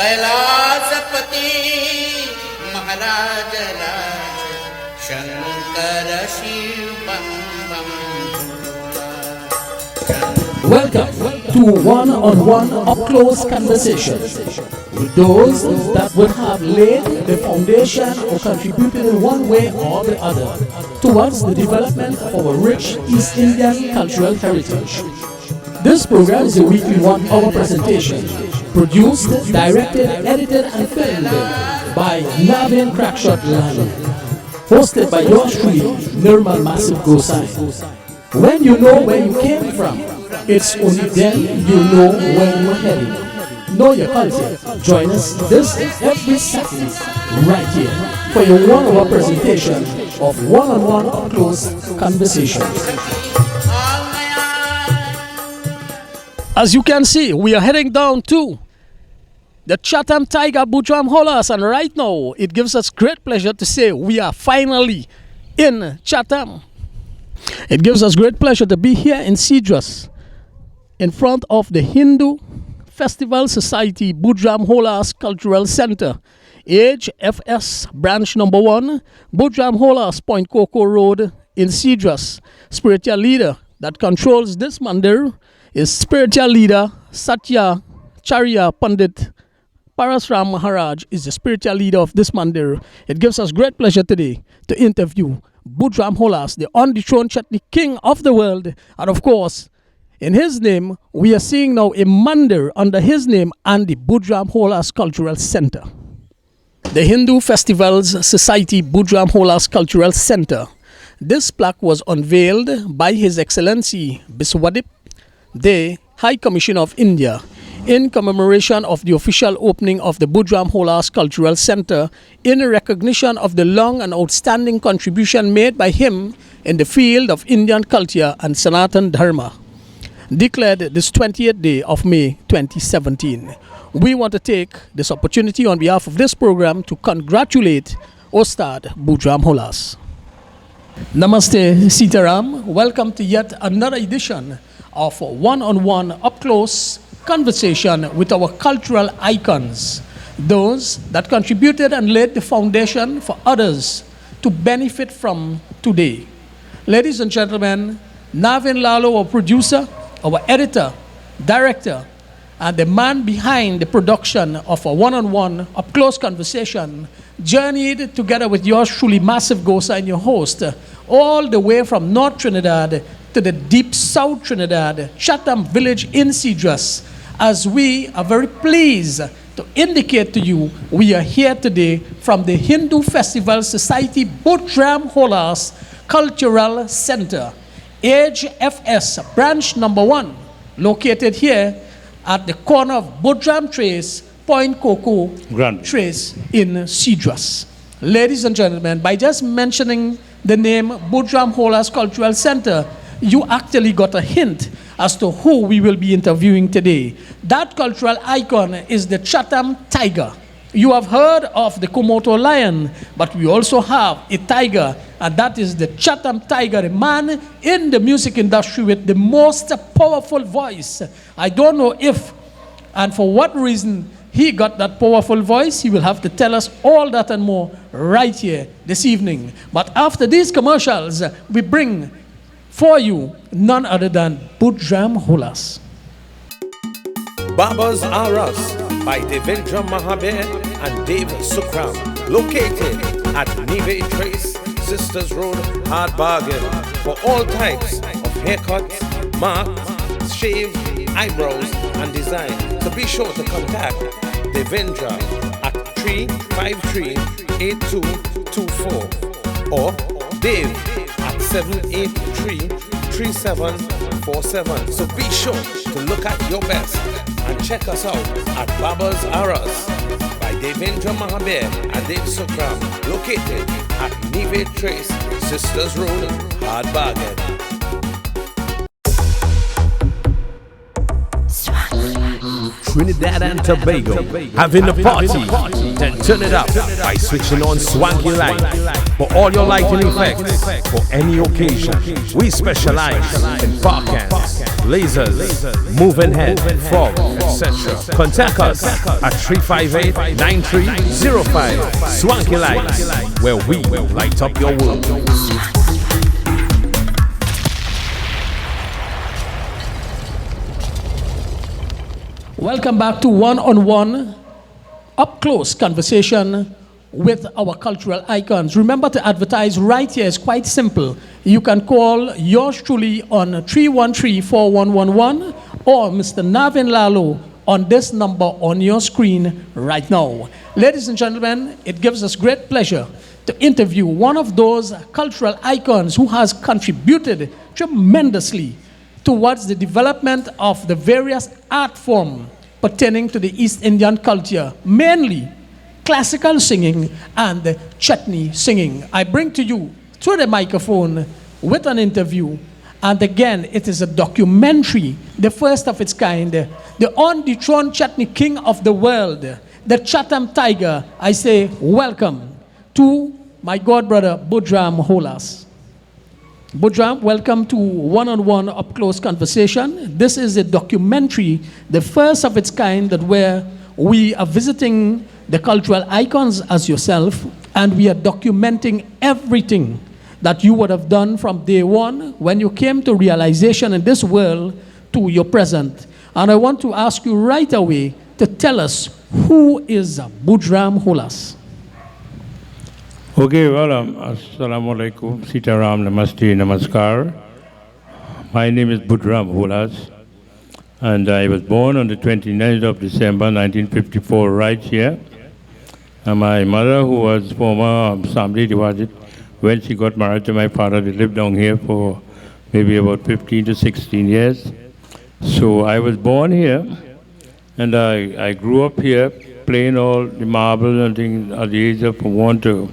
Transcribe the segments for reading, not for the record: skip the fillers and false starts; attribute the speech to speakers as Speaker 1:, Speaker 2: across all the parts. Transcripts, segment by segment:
Speaker 1: Kailaspati Maharaj Raj Shankar Shiv bomb bomb
Speaker 2: Welcome to one-on-one up-close conversation with those that would have laid the foundation or contributed in one way or the other towards the development of our rich East Indian cultural heritage. This program is a weekly one-hour presentation produced, directed, edited and filmed by Navin Laloo, hosted by yours truly, Nermal massive Gosein. When you know where you came from, it's only then you know where you're heading. Know your culture. Join us this every Saturday right here for your one-hour presentation of one-on-one up-close conversations. As you can see, we are heading down to the Chatam Tiger Boodram Holass, and right now it gives us great pleasure to say we are finally in Chatam. It gives us great pleasure to be here in Cedras, in front of the Hindu Festival Society Boodram Holass Cultural Center, HFS Branch Number 1, Boodram Holass, Point Coco Road in Cedras. Spiritual leader that controls this mandir is spiritual leader Satya Charya Pandit Parasram Maharaj is the spiritual leader of this mandir. It gives us great pleasure today to interview Boodram Holass, the on-the-throne chutney king of the world, and of course, in his name, we are seeing now a mandir under his name and the Boodram Holass Cultural Center. The Hindu Festivals Society Boodram Holass Cultural Center. This plaque was unveiled by His Excellency Biswadip, the High Commissioner of India, in commemoration of the official opening of the Boodram Holass Cultural Center in recognition of the long and outstanding contribution made by him in the field of Indian culture and Sanatan Dharma. Declared this 20th day of May 2017. We want to take this opportunity on behalf of this program to congratulate Ustad Boodram Holass. Namaste Sitaram. Welcome to yet another edition of one-on-one up-close conversation with our cultural icons, those that contributed and laid the foundation for others to benefit from today. Ladies and gentlemen, Navin Laloo, our producer, our editor, director, and the man behind the production of a one-on-one up-close conversation, journeyed together with yours truly, Massive Gosein, your host, all the way from North Trinidad to the deep South Trinidad, Chatam village in Cedras, as we are very pleased to indicate to you we are here today from the Hindu Festival Society Boodram Holass Cultural Center, HFS Branch Number 1, located here at the corner of Boodram Trace, Point Coco Trace in Cedras. Ladies and gentlemen, by just mentioning the name Boodram Holass Cultural Center, you actually got a hint as to who we will be interviewing today. That cultural icon is the Chatam Tiger. You have heard of the Komodo lion, but we also have a tiger, and that is the Chatam Tiger, a man in the music industry with the most powerful voice. I don't know if and for what reason he got that powerful voice. He will have to tell us all that and more right here this evening. But after these commercials, we bring for you none other than Boodram Holass.
Speaker 3: Babas Are Us by Devendra Mahabir and Dave Sukram, located at Navin Trace, Sisters Road, Hard Bargain, for all types of haircuts, marks, shave, eyebrows and design. So be sure to contact Devendra at 353-8224 or Dave at 783-3747. So be sure to look at your best and check us out at Babas Are Us by Devendra Mahabir and Dave Sukram, located at Navin Trace, Sisters Road, Hard Bargain. Trinidad and Tobago, having a party, then turn it up by switching on Swanky Light. For all your lighting effects, for any occasion, we specialize in parkans, lasers, moving head, fog, etc. Contact us at 358-9305 Swanky Lights, where we light up your world.
Speaker 2: Welcome back to one-on-one, up-close conversation with our cultural icons. Remember to advertise right here. It's quite simple. You can call yours truly on 313-4111 or Mr. Navin Laloo on this number on your screen right now. Ladies and gentlemen, it gives us great pleasure to interview one of those cultural icons who has contributed tremendously towards the development of the various art forms pertaining to the East Indian culture, mainly classical singing and chutney singing. I bring to you through the microphone with an interview, and again, it is a documentary, the first of its kind, the on-dethroned chutney king of the world, the Chatham Tiger. I say welcome to my god brother, Boodram Holass. Boodram, welcome to one-on-one up-close conversation. This is a documentary, the first of its kind, that where we are visiting the cultural icons as yourself, and we are documenting everything that you would have done from day one when you came to realization in this world to your present. And I want to ask you right away to tell us, who is Boodram Holass?
Speaker 4: Okay, well, assalamu alaikum, sitaram, namaste, namaskar. My name is Boodram Holass, and I was born on the 29th of December, 1954, right here. And my mother, who was former Samdi Diwajit, when she got married to my father, they lived down here for maybe about 15 to 16 years. So I was born here, and I grew up here, playing all the marbles and things at the age of 1 to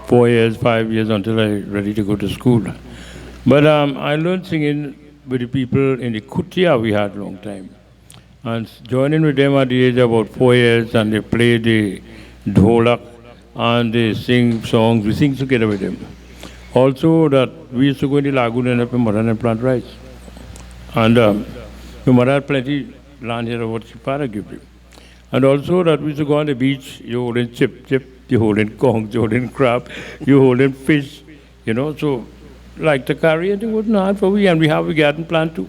Speaker 4: 4 years, 5 years, until I was ready to go to school. But I learned singing with the people in the kutia we had a long time. And joining with them at the age of about 4 years, and they play the dholak, and they sing songs, we sing together with them. Also that we used to go in the lagoon and up in Maran and plant rice. And my mother had plenty land here of what she father gave me. And also that we used to go on the beach, you holding chip, you holding conch, you holding crab, you holding fish, you know, so like to carry anything wasn't hard for we, and we have a garden plant too,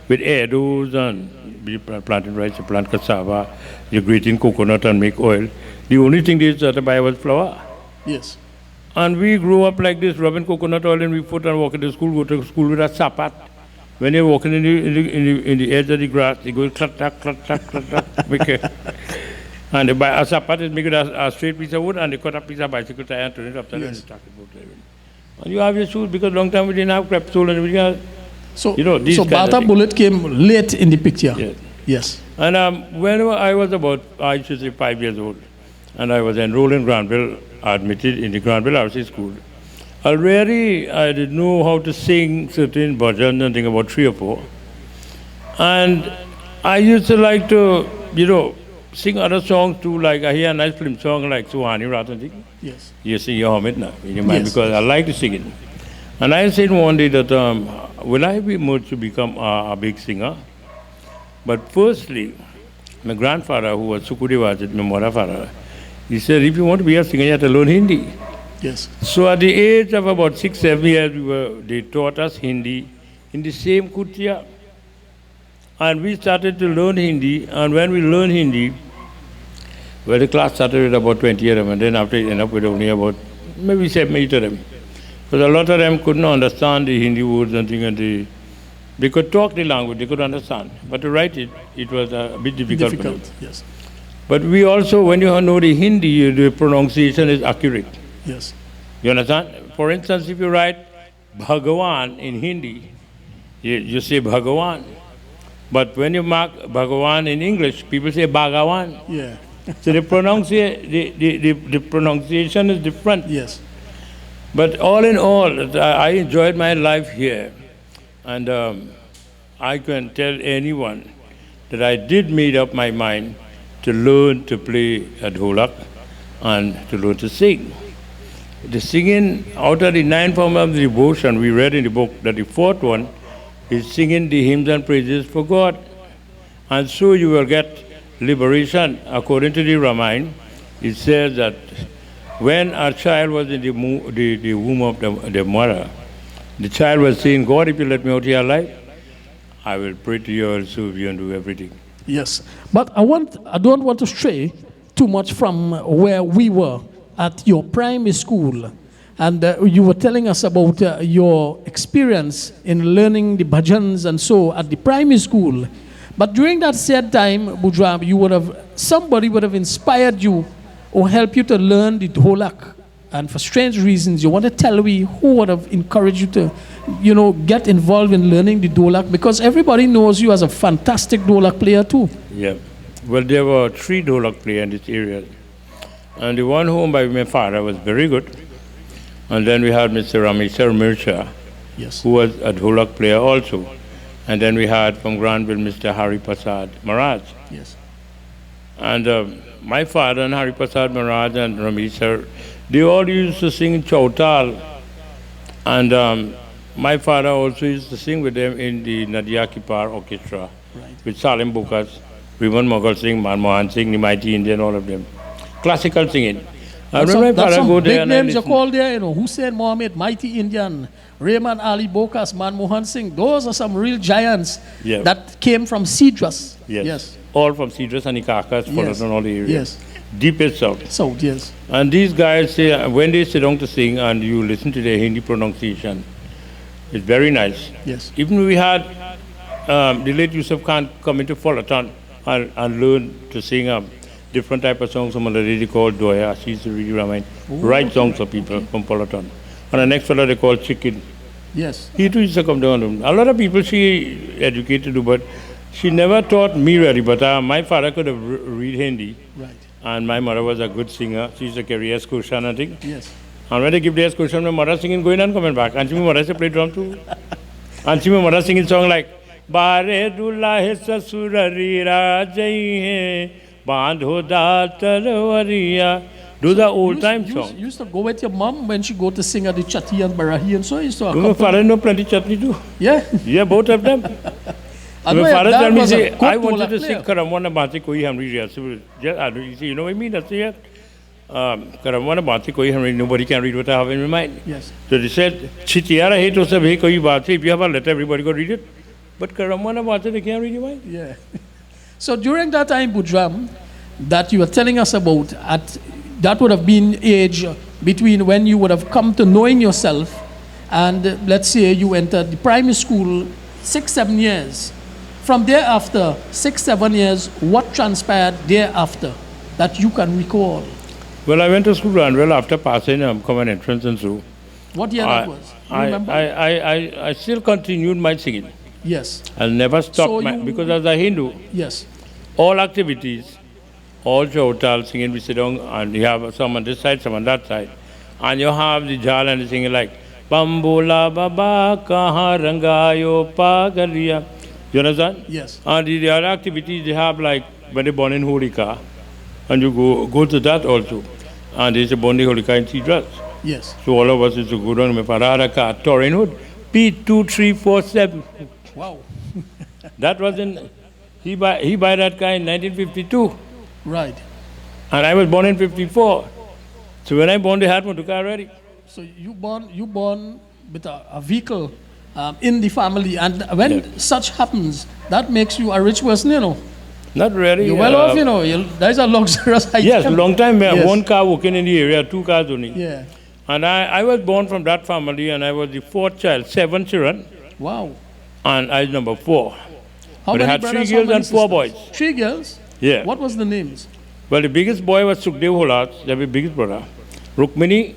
Speaker 4: with edos, and we planting rice, you plant cassava, you grating coconut and make oil. The only thing they used to buy was flour.
Speaker 2: Yes.
Speaker 4: And we grew up like this, rubbing coconut oil in we foot and walking to school, go to school with a sapat. When you're walking in the edge of the grass, you go clack, clack, clack, clack, clack, clack, make it. And they buy a sapat is make it a straight piece of wood, and they cut a piece of bicycle tire and turn it upside down and start it both ways. And you have your shoes, because long time we didn't have crepe sole, and we got,
Speaker 2: So,
Speaker 4: you know, these
Speaker 2: so
Speaker 4: kind of
Speaker 2: Bata
Speaker 4: things.
Speaker 2: Bullet came late in the picture.
Speaker 4: Yes.
Speaker 2: Yes.
Speaker 4: And when I was about, I should say 5 years old, and I was enrolled in Granville, admitted in the Granville RC school. Already I didn't know how to sing certain bhajans and thing, about 3 or 4. And I used to like to, you know, sing other songs too, like I hear a nice film song like Suhani Rat and thing.
Speaker 2: Yes.
Speaker 4: You sing your hum it now in your mind,
Speaker 2: Yes.
Speaker 4: because I like to sing it. And I said one day that, will I be able to become a big singer? But firstly, my grandfather, who was Sukudevajit, my mother father, he said, if you want to be a singer, you have to learn Hindi.
Speaker 2: Yes.
Speaker 4: So at the age of about 6, 7 years, they taught us Hindi in the same kutia. And we started to learn Hindi, and when we learned Hindi, well, the class started with about 20 of them, and then after it ended up with only about maybe 7, 8 of them. Because a lot of them couldn't understand the Hindi words and things, and they could talk the language, they could understand. But to write it, it was a bit difficult for them.
Speaker 2: Yes.
Speaker 4: But we also, when you know the Hindi, the pronunciation is accurate.
Speaker 2: Yes.
Speaker 4: You understand? For instance, if you write Bhagawan in Hindi, you say Bhagawan. But when you mark Bhagawan in English, people say Bhagawan.
Speaker 2: Yeah.
Speaker 4: So the pronunciation is different.
Speaker 2: Yes.
Speaker 4: But all in all, I enjoyed my life here. And I can tell anyone that I did made up my mind to learn to play a dholak and to learn to sing. The singing, out of the 9 forms of devotion, we read in the book that the 4th one is singing the hymns and praises for God. And so you will get liberation. According to the Ramayana, it says that when a child was in the womb of the mother, the child was saying, God, if you let me out here alive, I will pray to you, I'll serve you and do everything.
Speaker 2: Yes, but I don't want to stray too much from where we were at your primary school. And you were telling us about your experience in learning the bhajans and so at the primary school. But during that said time, Boodram, somebody would have inspired you or helped you to learn the dholak. And for strange reasons, you want to tell me who would have encouraged you to, get involved in learning the dholak? Because everybody knows you as a fantastic dholak player too.
Speaker 4: Yeah. Well, there were 3 dholak players in this area. And the one owned by my father was very good. And then we had Mr. Ramesar Mircha,
Speaker 2: yes,
Speaker 4: who was a dholak player also. And then we had from Granville Mr. Hari Prasad Maharaj.
Speaker 2: yes.
Speaker 4: And my father and Hari Prasad Maharaj and Ramesar, they all used to sing Chautal. And my father also used to sing with them in the Nadia Kipar Orchestra,
Speaker 2: Right.
Speaker 4: with Salim Bukas, Viman Mughal Singh, Manmohan Singh, the Mighty Indian, all of them. Classical singing. I remember my father go there
Speaker 2: big
Speaker 4: and
Speaker 2: names you call there, Hussein Mohammed, Mighty Indian, Rehman Ali Bokas, Manmohan Singh. Those are some real giants that came from Cedrus.
Speaker 4: Yes. All from Cedrus and Ikakas,
Speaker 2: Yes.
Speaker 4: from all the areas.
Speaker 2: Yes.
Speaker 4: Deepest south.
Speaker 2: South, yes.
Speaker 4: And these guys say, when they sit down to sing and you listen to their Hindi pronunciation, it's very nice.
Speaker 2: Yes.
Speaker 4: Even we had the late Yusuf Khan come into Fullerton and learn to sing different type of songs. Some of the lady called Doya. She used to read Ramayana. Write songs for people from Fullerton. And the next fellow they called Chicken.
Speaker 2: Yes.
Speaker 4: He too used to come down. A lot of people she educated to, but she never taught me really. But my father could have read Hindi.
Speaker 2: Right.
Speaker 4: And my mother was a good singer. She used to carry excursion, I think.
Speaker 2: Yes.
Speaker 4: And when they give the excursion, my mother singing, going and coming back. And she my mother used to play drum too. And she my mother singing song like Bare Dullah Sasurari Rajai Hai Bandho Da Talwariya. Those are old time songs.
Speaker 2: You used to go with your mom when she go to sing at the Chatti and Barahi and so you used to
Speaker 4: My father know plenty chutney too.
Speaker 2: Yeah.
Speaker 4: Yeah, both of them.
Speaker 2: And
Speaker 4: My father tell me, say, I
Speaker 2: I
Speaker 4: wanted to sing Karamwana Bhati Koi Hamri Riya. You know what I mean? That's it. Karamwana Bhati Koi Hamri, nobody can read what I have in my mind.
Speaker 2: Yes.
Speaker 4: So they said, Chitiara hai to sab hai koi baat hai. If you have a letter, everybody go read it. But Karamwana Bhati, they can't read your mind.
Speaker 2: Yeah. So during that time, Boodram, that you were telling us about, that would have been age between when you would have come to knowing yourself and let's say you entered the primary school 6-7 years. From thereafter, 6-7 years, what transpired thereafter that you can recall?
Speaker 4: Well, I went to school and well after passing common entrance and so.
Speaker 2: What year that was? You remember?
Speaker 4: I still continued my singing.
Speaker 2: Yes.
Speaker 4: I never stopped
Speaker 2: So
Speaker 4: because as a Hindu,
Speaker 2: yes.
Speaker 4: all activities, all chautal singing, we sit down and you have some on this side, some on that side. And you have the jal and the singing like Bambola Baba Kaha Rangayo Pagaliya. You understand?
Speaker 2: Yes.
Speaker 4: And the other activities they have like when they born in Holika, and you go to that also. And there's a born in Holika in Cedrus.
Speaker 2: Yes.
Speaker 4: So all of us used to go down to Pararaka, Torrenwood, P2347.
Speaker 2: Wow.
Speaker 4: That was in, he buy that car in 1952.
Speaker 2: Right.
Speaker 4: And I was born in 54. So when I born, they had my car already.
Speaker 2: So you born with a vehicle in the family, and when such happens, that makes you a rich person,
Speaker 4: Not really.
Speaker 2: You're well off, There's a luxurious item.
Speaker 4: Yes, long time.
Speaker 2: Yes.
Speaker 4: One car working in the area, 2 cars only.
Speaker 2: Yeah.
Speaker 4: And I was born from that family, and I was the 4th child, 7 children,
Speaker 2: Wow.
Speaker 4: and I was number 4.
Speaker 2: How
Speaker 4: But I
Speaker 2: many
Speaker 4: had 3
Speaker 2: brothers, how
Speaker 4: girls
Speaker 2: many
Speaker 4: and 4 boys.
Speaker 2: sisters? 3 girls?
Speaker 4: Yeah.
Speaker 2: What was the names?
Speaker 4: Well, the biggest boy was Sukhdev Holass, that's the biggest brother. Rukmini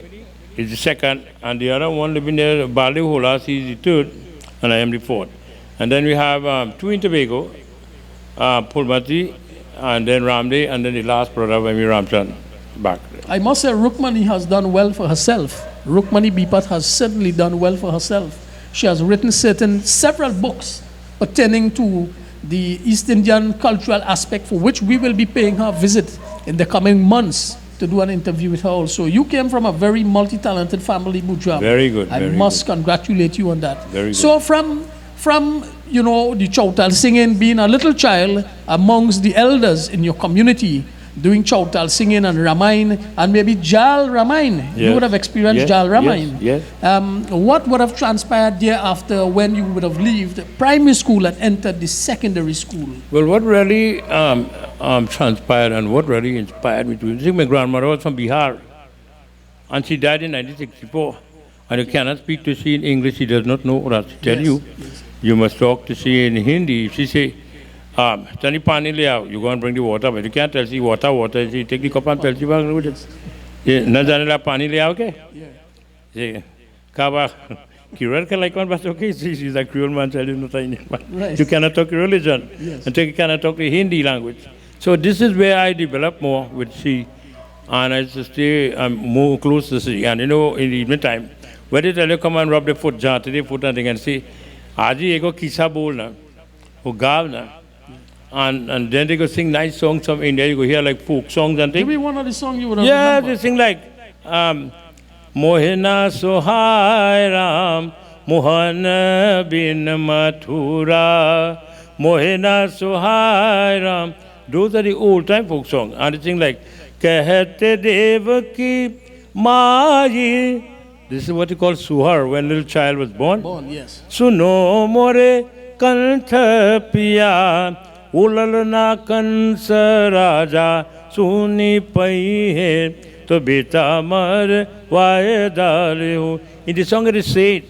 Speaker 4: is the 2nd, and the other one living there, Baldev Holass, he's the 3rd, and I am the 4th. And then we have 2 in Tobago, Pulmati, and then Ramde, and then the last brother when we Ramchan back.
Speaker 2: I must say Rukmani has done well for herself. Rukmani Bipat has certainly done well for herself. She has written several books pertaining to the East Indian cultural aspect, for which we will be paying her a visit in the coming months to do an interview with her also. You came from a very multi-talented family, Boodram.
Speaker 4: Very good.
Speaker 2: I must congratulate you on that.
Speaker 4: Very good.
Speaker 2: So from you know, the Chautal singing, being a little child amongst the elders in your community, doing Chautal singing and Ramain, and maybe Jal Ramain.
Speaker 4: Yes.
Speaker 2: You would have experienced
Speaker 4: Yes.
Speaker 2: Jal Ramain.
Speaker 4: Yes.
Speaker 2: What would have transpired thereafter when you would have left primary school and entered the secondary school?
Speaker 4: Well, what really transpired and what really inspired me to sing, my grandmother was from Bihar, and she died in 1964. And you cannot speak to she in English, she does not know what else to tell you.
Speaker 2: Yes.
Speaker 4: You must talk to she in Hindi. If she say, Tani pani le aao, you go and bring the water, but you can't tell she water. She take the cup and tell she, na jane la pani le aao ke? Yeah. Kaba, Creole can like one, but okay, she's a Creole man, tell you no time.
Speaker 2: Right.
Speaker 4: You cannot talk religion,
Speaker 2: Yes.
Speaker 4: and you cannot talk the Hindi language. So this is where I developed more with she, and I just stay more close to she. And you know, in the evening time, when they tell you come and rub the foot, jant the foot, and they can say, Aji ego kisa bol na, or gav na. And then they go sing nice songs from India. You go hear like folk songs and things.
Speaker 2: Give me one of the songs you would have
Speaker 4: Yeah,
Speaker 2: remembered.
Speaker 4: they sing like Mohina Sohai Ram, Mohan bin Mathura, Mohina Sohai Ram. Those are the old time folk songs. And they sing like Kahate Devaki Maayi. This is what you call Suhar when little child was born.
Speaker 2: Born, yes.
Speaker 4: Suno more kantha piya, ulalna kansa raja, suni pai hai, to beta mar vaye dale ho. In the song it is said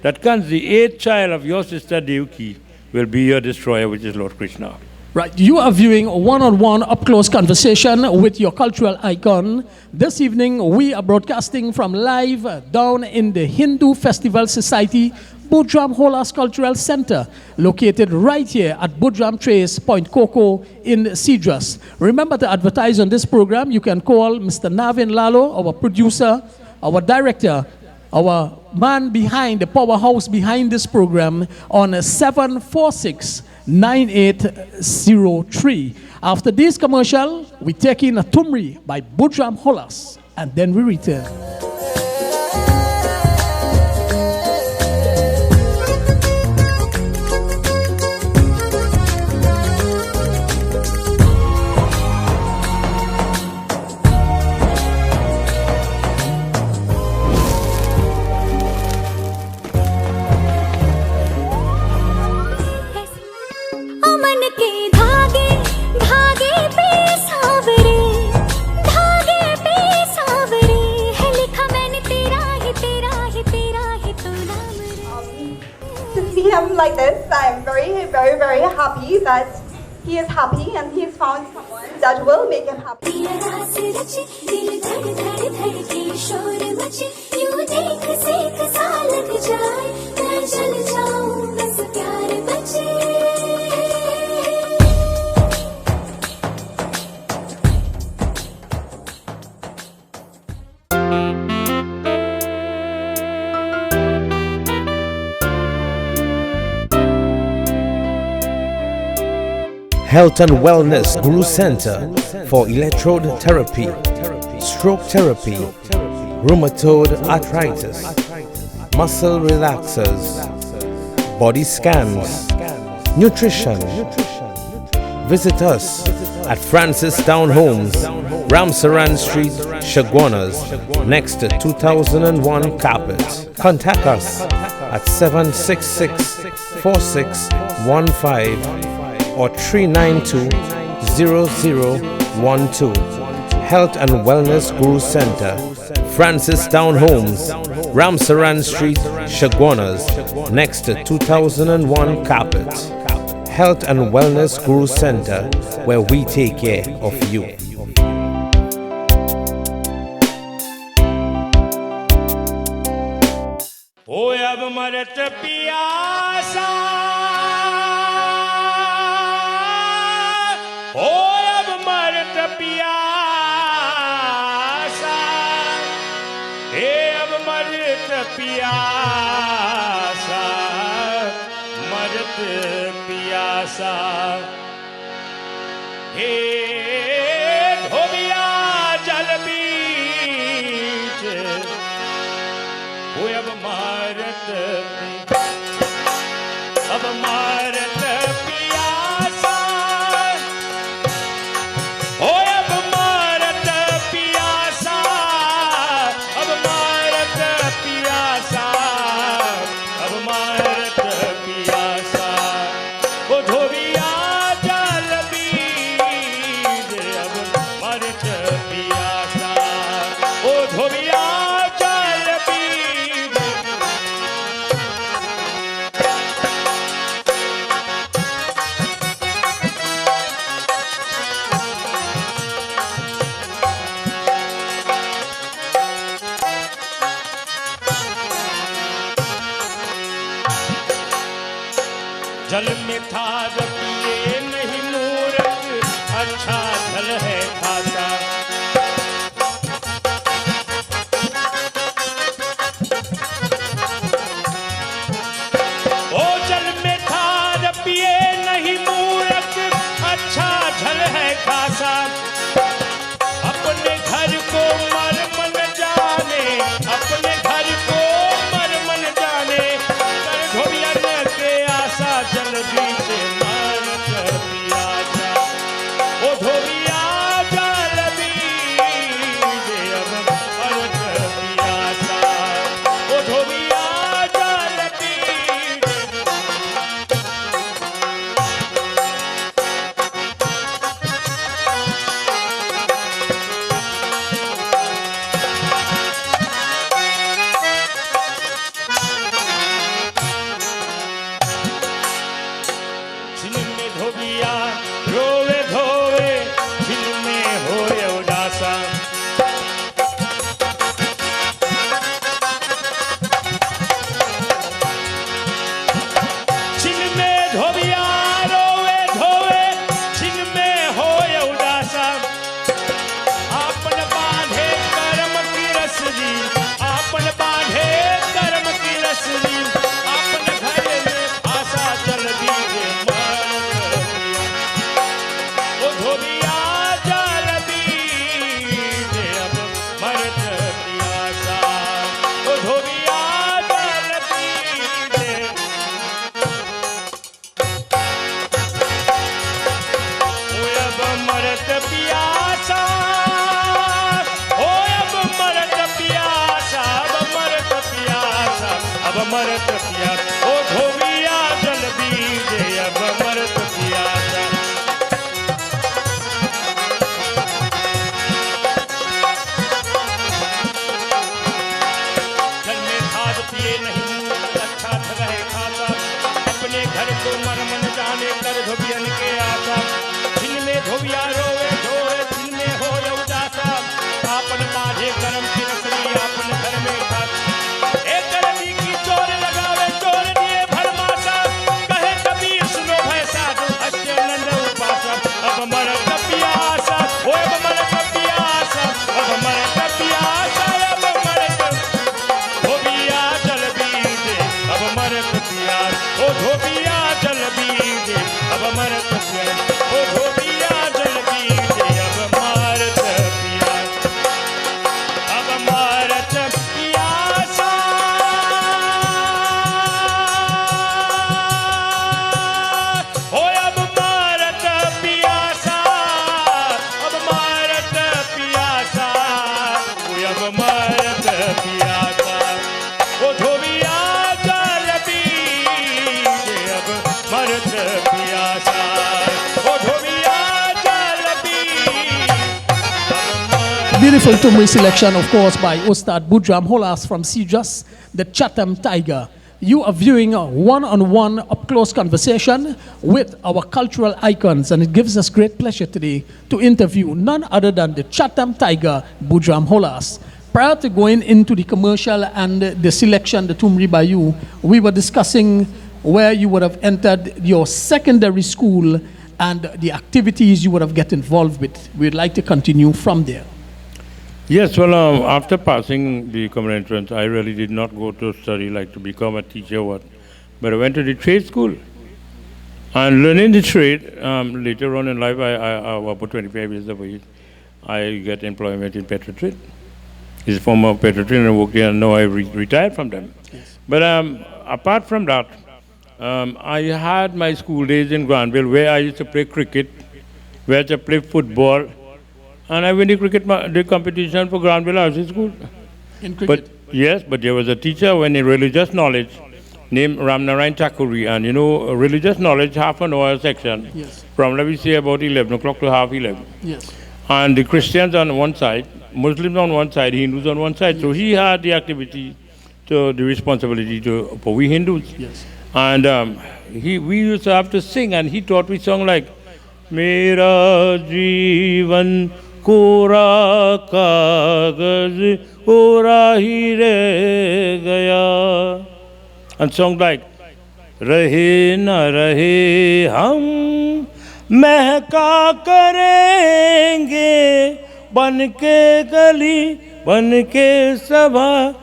Speaker 4: that Kansa, the eighth child of your sister Devaki, will be your destroyer, which is Lord Krishna.
Speaker 2: Right, you are viewing a one-on-one up-close conversation with your cultural icon. This evening, we are broadcasting from live down in the Hindu Festival Society Boodram Holass Cultural Center, located right here at Boodram Trace, Point Coco in Cedras. Remember to advertise on this program. You can call Mr. Navin Laloo, our producer, our director, our man behind, the powerhouse behind this program, on 746-9803. After this commercial, we take in a Tumri by Boodram Holass, and then we return.
Speaker 5: Like this, I'm very, very, very happy that he is happy and he's found someone that will make him happy.
Speaker 3: Health and Wellness Guru Center for electrode therapy, stroke therapy, rheumatoid arthritis, muscle relaxers, body scans, nutrition. Visit us at Francis Town Homes, Ramsaran Street, Shagwanas, next to 2001 Carpet. Contact us at 766-4615 or 392-0012. Health and Wellness Guru Center, Francis Town Homes, Ramsaran Street, Shagwanas, next to 2001 Carpet. Health and Wellness Guru Center, where we take care of you.
Speaker 6: प्यासा हे धोबिया जल बीच वो अब मारत पियासा ओ अब मारत पियासा अब मारत पियासा अब मारत पियासा ओ धोबिया जल बीज अब मारत पियासा ओ धोबिया जल बीज जल में था पिए नहीं मूरख अच्छा जल है खासा ओ जल में था पिए नहीं मूरख अच्छा जल है खासा अपने घर को मर मन जाने अपने घर को मर मन जाने कर धोबिया के आशा जल बीच मारत पियासा ओ धोबिया जल बीच अब मारत पियासा ओ धोबिया जल बीच छिन में धोबिया रोवे धोवे छिन में होए उदासा छिन में धोबिया रोवे धोवे छिन में होए उदासा आपन बांधे कर्म की रसरी आपन बांधे कर्म की रसरी आपन घर में आशा चल दीजे ओ धोबिया जल बीजे अब मरत पियासा ओ धोबिया जल बीजे ओ अब मरत पियासा ओ अब मरत पियासा अब मरत पियासा अब मरत पियासा ओ धोबिया जल बीजे अब मरत पियासा जल में खाद पिए नहीं मूरख अच्छा जल है खासा अपने घर को मन मन जाने कर धोबियन के आशा छिन में धोबिया रोवे धोवे छिन में हो उदासा आपन बाधे कर्म की रसरी आपन घर में खास एक करनी की चोर लगावे चोर दिए भरमासा कहे कबीर सुनो भैसा अष्टानंद उपासा अब मरत पियासा ओ अब मरत पियासा अब मरत पियासा अब मरत धोबिया जल बीजे अब मरत पियासा ओ धोबिया जल बीजे अब मरत पियासा ओ धोबिया जल बीजे अब मारत पियासा अब मारत पियासा ओ अब मारत पियासा अब मारत पियासा ओ अब मारत पियासा ओ धोबिया जल बीजे अब मरत पियासा ओ धोबिया जल बीजे
Speaker 2: Beautiful Tumri selection, of course, by Ustad Boodram Holass from Sijas, the Chatam Tiger. You are viewing a one-on-one, up-close conversation with our cultural icons, and it gives us great pleasure today to interview none other than the Chatham Tiger, Boodram Holass. Prior to going into the commercial and the selection, the Tumri Bayou, we were discussing where you would have entered your secondary school and the activities you would have get involved with. We'd like to continue from there.
Speaker 4: Yes, well, after passing the common entrance, I really did not go to study like to become a teacher, but I went to the trade school. And learning the trade, later on in life, I about 25 years of age, I get employment in Petro Trade. He's a former Petro Trade and worked there, and now I retired from them.
Speaker 2: Yes.
Speaker 4: But apart from that, I had my school days in Granville where I used to play cricket, where I used to play football, and I win the competition for Granville High School.
Speaker 2: In cricket?
Speaker 4: But yes, but there was a teacher when in religious knowledge named Ramnarayan Thakuri, and religious knowledge, half an hour section,
Speaker 2: Yes.
Speaker 4: from let me say about 11 o'clock to half 11.
Speaker 2: Yes.
Speaker 4: And the Christians on one side, Muslims on one side, Hindus on one side. So he had the activity, the responsibility for we Hindus.
Speaker 2: Yes.
Speaker 4: And we used to have to sing, and he taught me song like Mera Jeevan Kora Kagaz Ora Hi Re Gaya, and song like Rahe Na Rahe Hum Mehka Karenge Ban ke gali ban ke sabha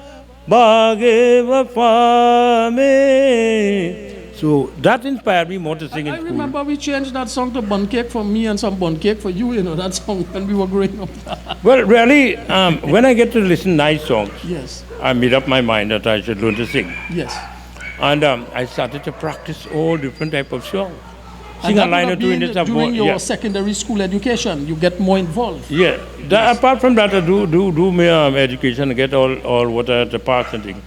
Speaker 4: Baage Wafa Mein. So that inspired me more to sing in
Speaker 2: I
Speaker 4: school.
Speaker 2: remember we changed that song to Bun Cake for me and some Bun Cake for you, that song when we were growing up.
Speaker 4: Well, really, when I get to listen nice songs,
Speaker 2: Yes.
Speaker 4: I made up my mind that I should learn to sing.
Speaker 2: Yes.
Speaker 4: And I started to practice all different type of songs. Sing
Speaker 2: And
Speaker 4: a
Speaker 2: that
Speaker 4: line
Speaker 2: would
Speaker 4: or
Speaker 2: have
Speaker 4: two in
Speaker 2: been
Speaker 4: this.
Speaker 2: during your
Speaker 4: Yeah.
Speaker 2: secondary school education, you get more involved.
Speaker 4: Yeah. Apart from that, I do my education, get all what I had to pass and thing.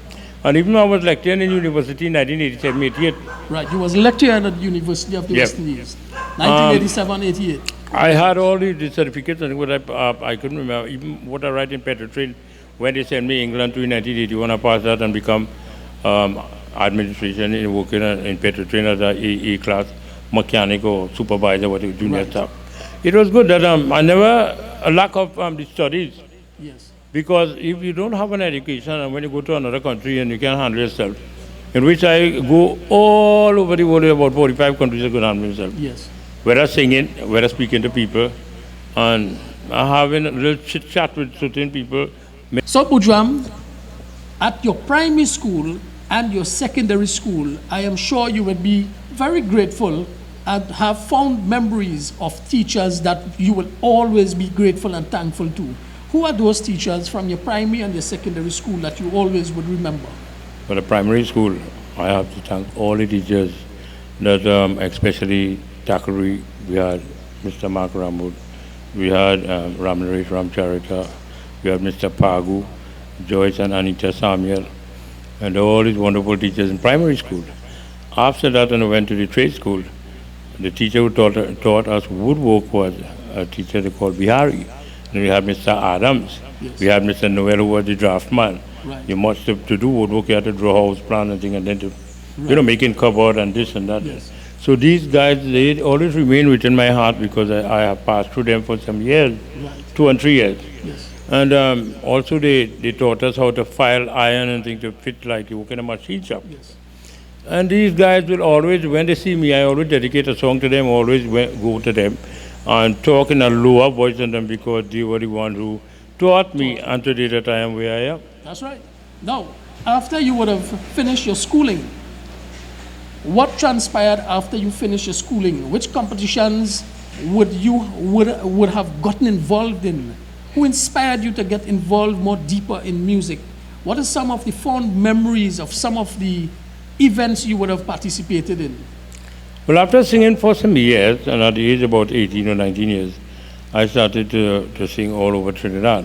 Speaker 4: And even I was lecturing in university in 1987, 88.
Speaker 2: Right, you was lecturing at the University of the
Speaker 4: Yep.
Speaker 2: West Indies, 1987, 88.
Speaker 4: I had all the certificates and what I couldn't remember, even what I write in Petro Train, when they sent me England to in 1981, I passed that and become administration in working in Petro Train as a class mechanic or supervisor, what junior
Speaker 2: Right.
Speaker 4: staff. It was good that I never a lack of the studies.
Speaker 2: Yes.
Speaker 4: Because if you don't have an education and when you go to another country and you can't handle yourself, in which I go all over the world, about 45 countries I could handle myself.
Speaker 2: Yes.
Speaker 4: Whether singing, whether speaking to people, and having a little chit chat with certain people.
Speaker 2: So, Boodram, at your primary school and your secondary school, I am sure you would be very grateful and have fond memories of teachers that you will always be grateful and thankful to. Who are those teachers from your primary and your secondary school that you always would remember?
Speaker 4: For the primary school, I have to thank all the teachers that, especially Thakuri, we had Mr. Mark Ramwood, we had Ramnaresh Ramcharita, we had Mr. Pagu, Joyce and Anita Samuel, and all these wonderful teachers in primary school. After that, when I went to the trade school, the teacher who taught us woodwork was a teacher they called Bihari. And we had Mr. Adams.
Speaker 2: Yes.
Speaker 4: We had Mr. Noel who was the draftsman.
Speaker 2: Right.
Speaker 4: You must have to do woodwork, you had to draw house plan and thing, and then to, making cupboard and this and that.
Speaker 2: Yes.
Speaker 4: So these guys, they always remain within my heart because I have passed through them for some years,
Speaker 2: Right.
Speaker 4: 2 and 3 years.
Speaker 2: Yes.
Speaker 4: And also they taught us how to file iron and things to fit like you work in a machine shop.
Speaker 2: Yes.
Speaker 4: And these guys will always, when they see me, I always dedicate a song to them, always go to them and talk in a lower voice than them because they were the one who taught me and today that I am where I am.
Speaker 2: That's right. Now, after you would have finished your schooling, what transpired after you finished your schooling? Which competitions would have gotten involved in? Who inspired you to get involved more deeper in music? What are some of the fond memories of some of the events you would have participated in?
Speaker 4: Well, after singing for some years, and at the age of about 18 or 19 years, I started to sing all over Trinidad.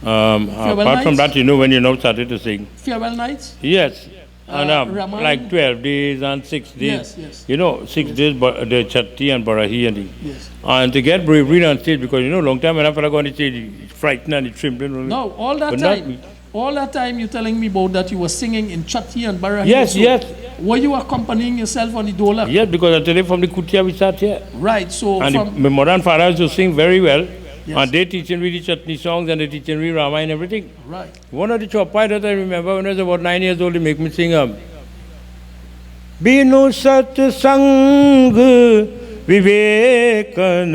Speaker 4: Apart from that, when you now started to sing.
Speaker 2: Farewell nights?
Speaker 4: Yes. And
Speaker 2: Raman?
Speaker 4: like 12 days and 6 days.
Speaker 2: Yes, yes.
Speaker 4: 6 days, the Chatti and Barahi and the.
Speaker 2: Yes.
Speaker 4: And to get bravery on stage, because long time when I go on the stage, it's frightened and it's trembling.
Speaker 2: No, all that
Speaker 4: But not
Speaker 2: time.
Speaker 4: me.
Speaker 2: All that time you're telling me about that you were singing in Chatti and Barahi.
Speaker 4: Yes,
Speaker 2: also.
Speaker 4: yes.
Speaker 2: Were you accompanying yourself on the dolak?
Speaker 4: Yes, because I tell you from the Kutia we start here.
Speaker 2: Right, so
Speaker 4: And
Speaker 2: from...
Speaker 4: my mother and father used to sing very well.
Speaker 2: Yes.
Speaker 4: And they teaching me the Chutney songs and they teaching me Rama and everything.
Speaker 2: Right.
Speaker 4: One of the chopai that I remember when I was about 9 years old, they make me sing Binu Sat Sang Vivekan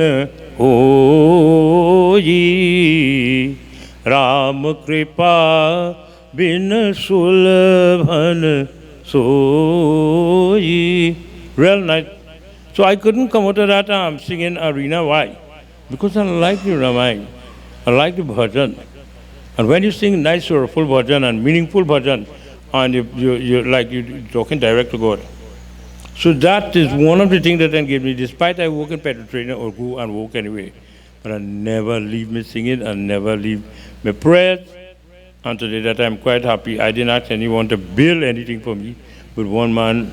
Speaker 4: Hoyi Ram Kripa Bin Sulabhan Soyi. Real nice. So I couldn't come out of that singing arena. Why? Because I like the Ramayana. I like the bhajan. And when you sing nice, soulful bhajan and meaningful bhajan, and you're talking direct to God. So that is one of the things that then gave me, despite I work in petrol trainer or go and work anyway, but I never leave me singing and never leave my prayers. And today that I'm quite happy. I didn't ask anyone to build anything for me, but one man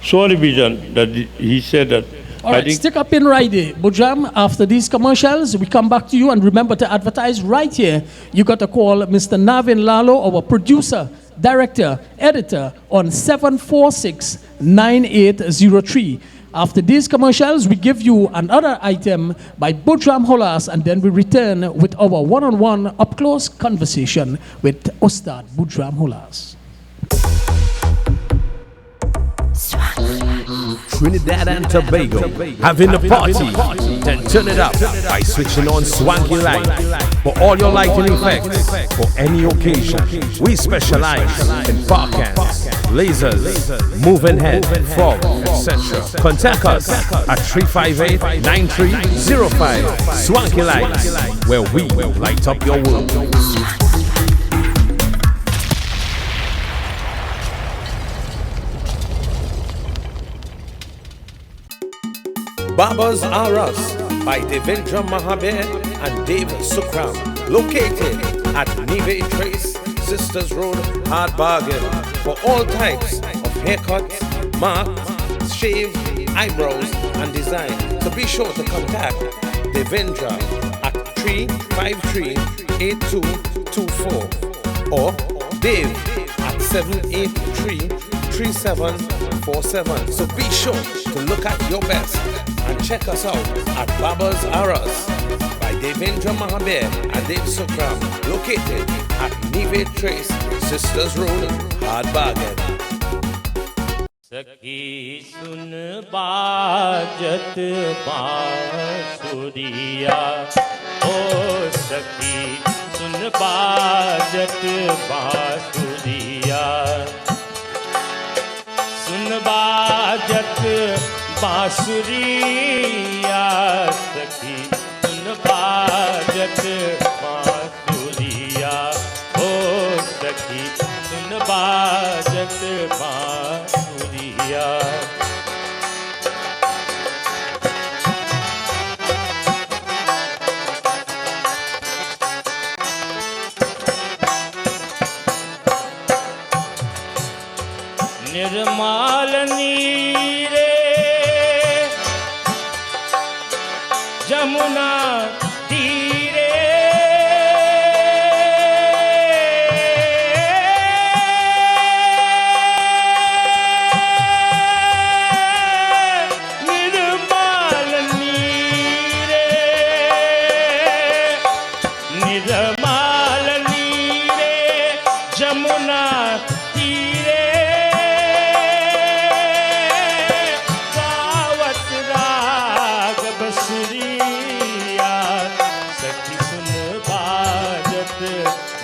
Speaker 4: saw the vision that he said that.
Speaker 2: All right, stick up in right there. Boodram, after these commercials, we come back to you, and remember to advertise right here. You got to call Mr. Navin Laloo, our producer, director, editor, on 746-9803. After these commercials, we give you another item by Boodram Holass, and then we return with our one-on-one up-close conversation with Ustad Boodram Holass.
Speaker 3: Trinidad and Tobago, having a party, then turn it up by switching on Swanky Light. For all your lighting effects, for any occasion, we specialize in bar cans, lasers, moving head, fog, etc. Contact us at 358-9305 Swanky Lights, where we light up your world. Babas Are Us by Devendra Mahabir and Dave Sukram, located at Navin Trace, Sisters Road, Hard Bargain, for all types of haircuts, marks, shave, eyebrows, and design. So be sure to contact Devendra at 353-8224 or Dave at 783-3747. So be sure to look at your best and check us out at Babas Are Us by Devendra Mahabir and Dave Sukram, located at Navin Trace, Sisters Road, Hard Bargain.
Speaker 6: Sakhi sun baajat bansuriya, oh sakhi sun baajat bansuriya, sun baajat बांसुरिया सखी सुन बाजत बांसुरिया हो सखी सुन बाजत बांसुरिया निर्मल नीरे जमुना तीरे निर्मल नीरे निर्मल नीरे जमुना तीरे गावत राग बसुरी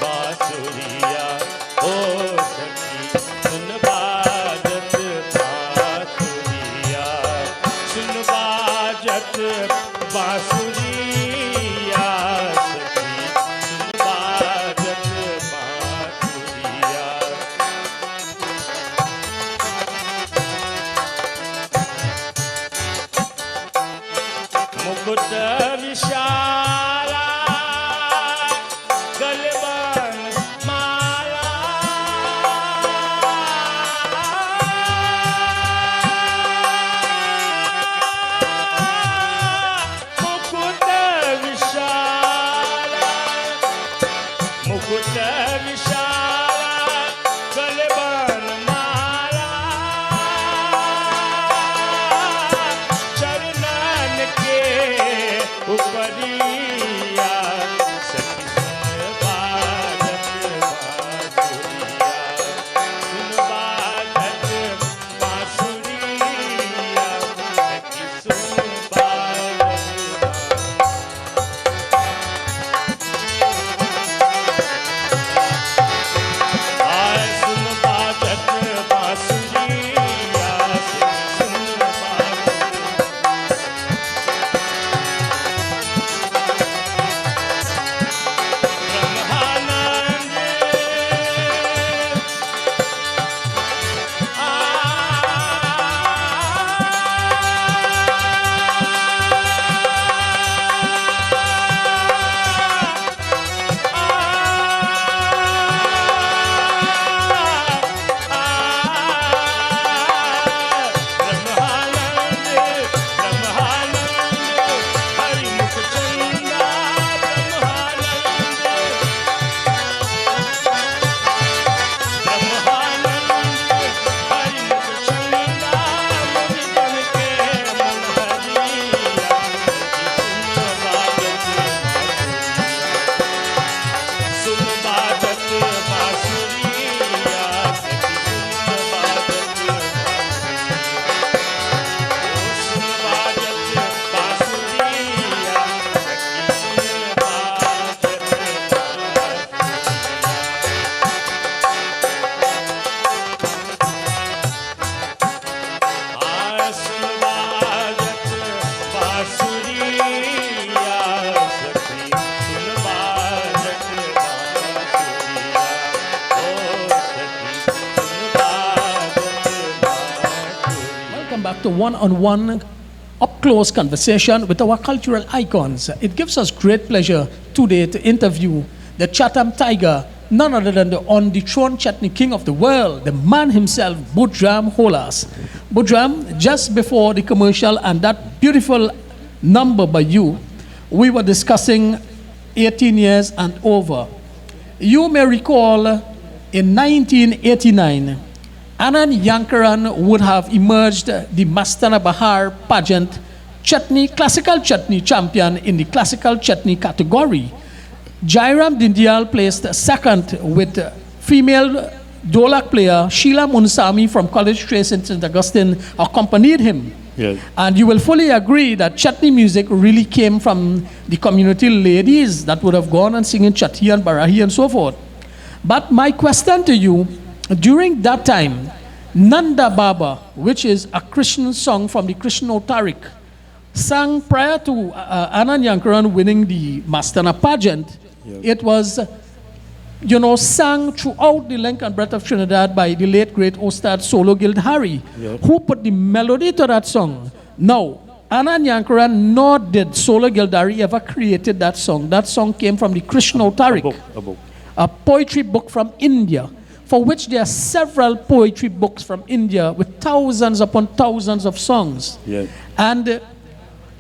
Speaker 6: बांसुरिया ओ सखी सुन बाजत बांसुरिया सुन बाजत बांसुरिया सखी सुन बाजत बांसुरिया मुकुट विशाला
Speaker 2: to one-on-one, up-close conversation with our cultural icons. It gives us great pleasure today to interview the Chatham Tiger, none other than the on-the-throne chutney king of the world, the man himself, Boodram Holass. Boodram, just before the commercial and that beautiful number by you, we were discussing 18 years and over. You may recall in 1989, Anand Yankaran would have emerged the Mastana Bahar pageant classical chutney champion in the classical chutney category. Jairam Dindyal placed second with female Dolak player Sheila Munsami from College Trace in St. Augustine accompanied him.
Speaker 4: Yes.
Speaker 2: And you will fully agree that chutney music really came from the community ladies that would have gone and singing chatti and barahi and so forth. But my question to you, during that time, Nanda Baba, which is a Christian song from the Krishna Tariq, sang prior to Anand Yankaran winning the Mastana pageant.
Speaker 4: Yes.
Speaker 2: It was, sang throughout the length and breadth of Trinidad by the late great Ostad Solo Gildhari,
Speaker 4: Yes.
Speaker 2: who put the melody to that song. Now, Anand Yankaran nor did Solo Gildhari ever created that song. That song came from the Krishna Tariq,
Speaker 4: A book.
Speaker 2: a poetry book from India, for which there are several poetry books from India with thousands upon thousands of songs.
Speaker 4: Yes.
Speaker 2: And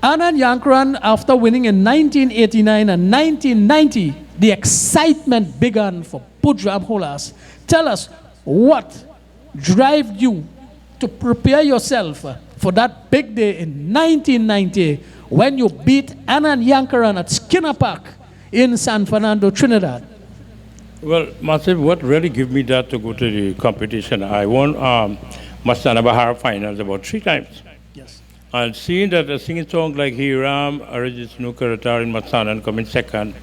Speaker 2: Anand Yankaran, after winning in 1989 and 1990, the excitement began for Boodram Holass. Tell us what drove you to prepare yourself for that big day in 1990 when you beat Anand Yankaran at Skinner Park in San Fernando, Trinidad.
Speaker 4: Well, Masib, what really gave me that to go to the competition? I won Mastana Bahar finals about 3 times.
Speaker 2: Yes.
Speaker 4: And seeing that a singing song like Hiram, Arijit Snukaratar in Matsanan coming second,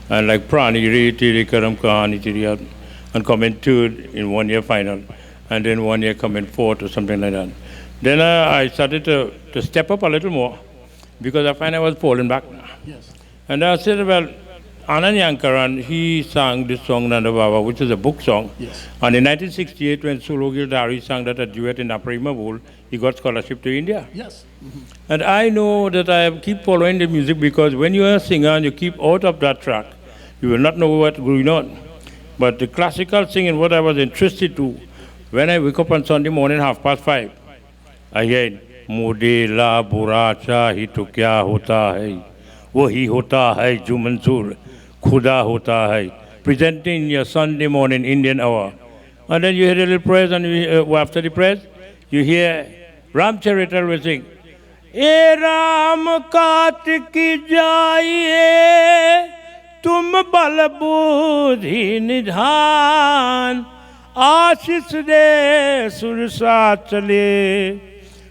Speaker 4: and like Prani, Riti, Karam Khan, and coming third in 1 year final, and then 1 year coming fourth or something like that. Then I started to step up a little more because I find I was falling back.
Speaker 2: Yes.
Speaker 4: And I said, well, Anand Yankaran, he sang this song Nanda Baba, which is a book song.
Speaker 2: Yes.
Speaker 4: And in 1968, when Solo Gildhari sang that a duet in Aprima Bowl, he got scholarship to India.
Speaker 2: Yes.
Speaker 4: And I know that I keep following the music because when you're a singer and you keep out of that track, you will not know what's going on. But the classical singing, what I was interested to, when I wake up on Sunday morning, 5:30, I hear, Mode la buracha hi to kya hota hai, wahi hota hai jo Mansoor Khuda hota hai, presenting your Sunday morning Indian hour. And then you hear a little praise, and after the praise, you hear Ram Charitar will sing, E Ram Kat ki jaiye, tum bal budhi nidhan, आशीष दे सुरसा चले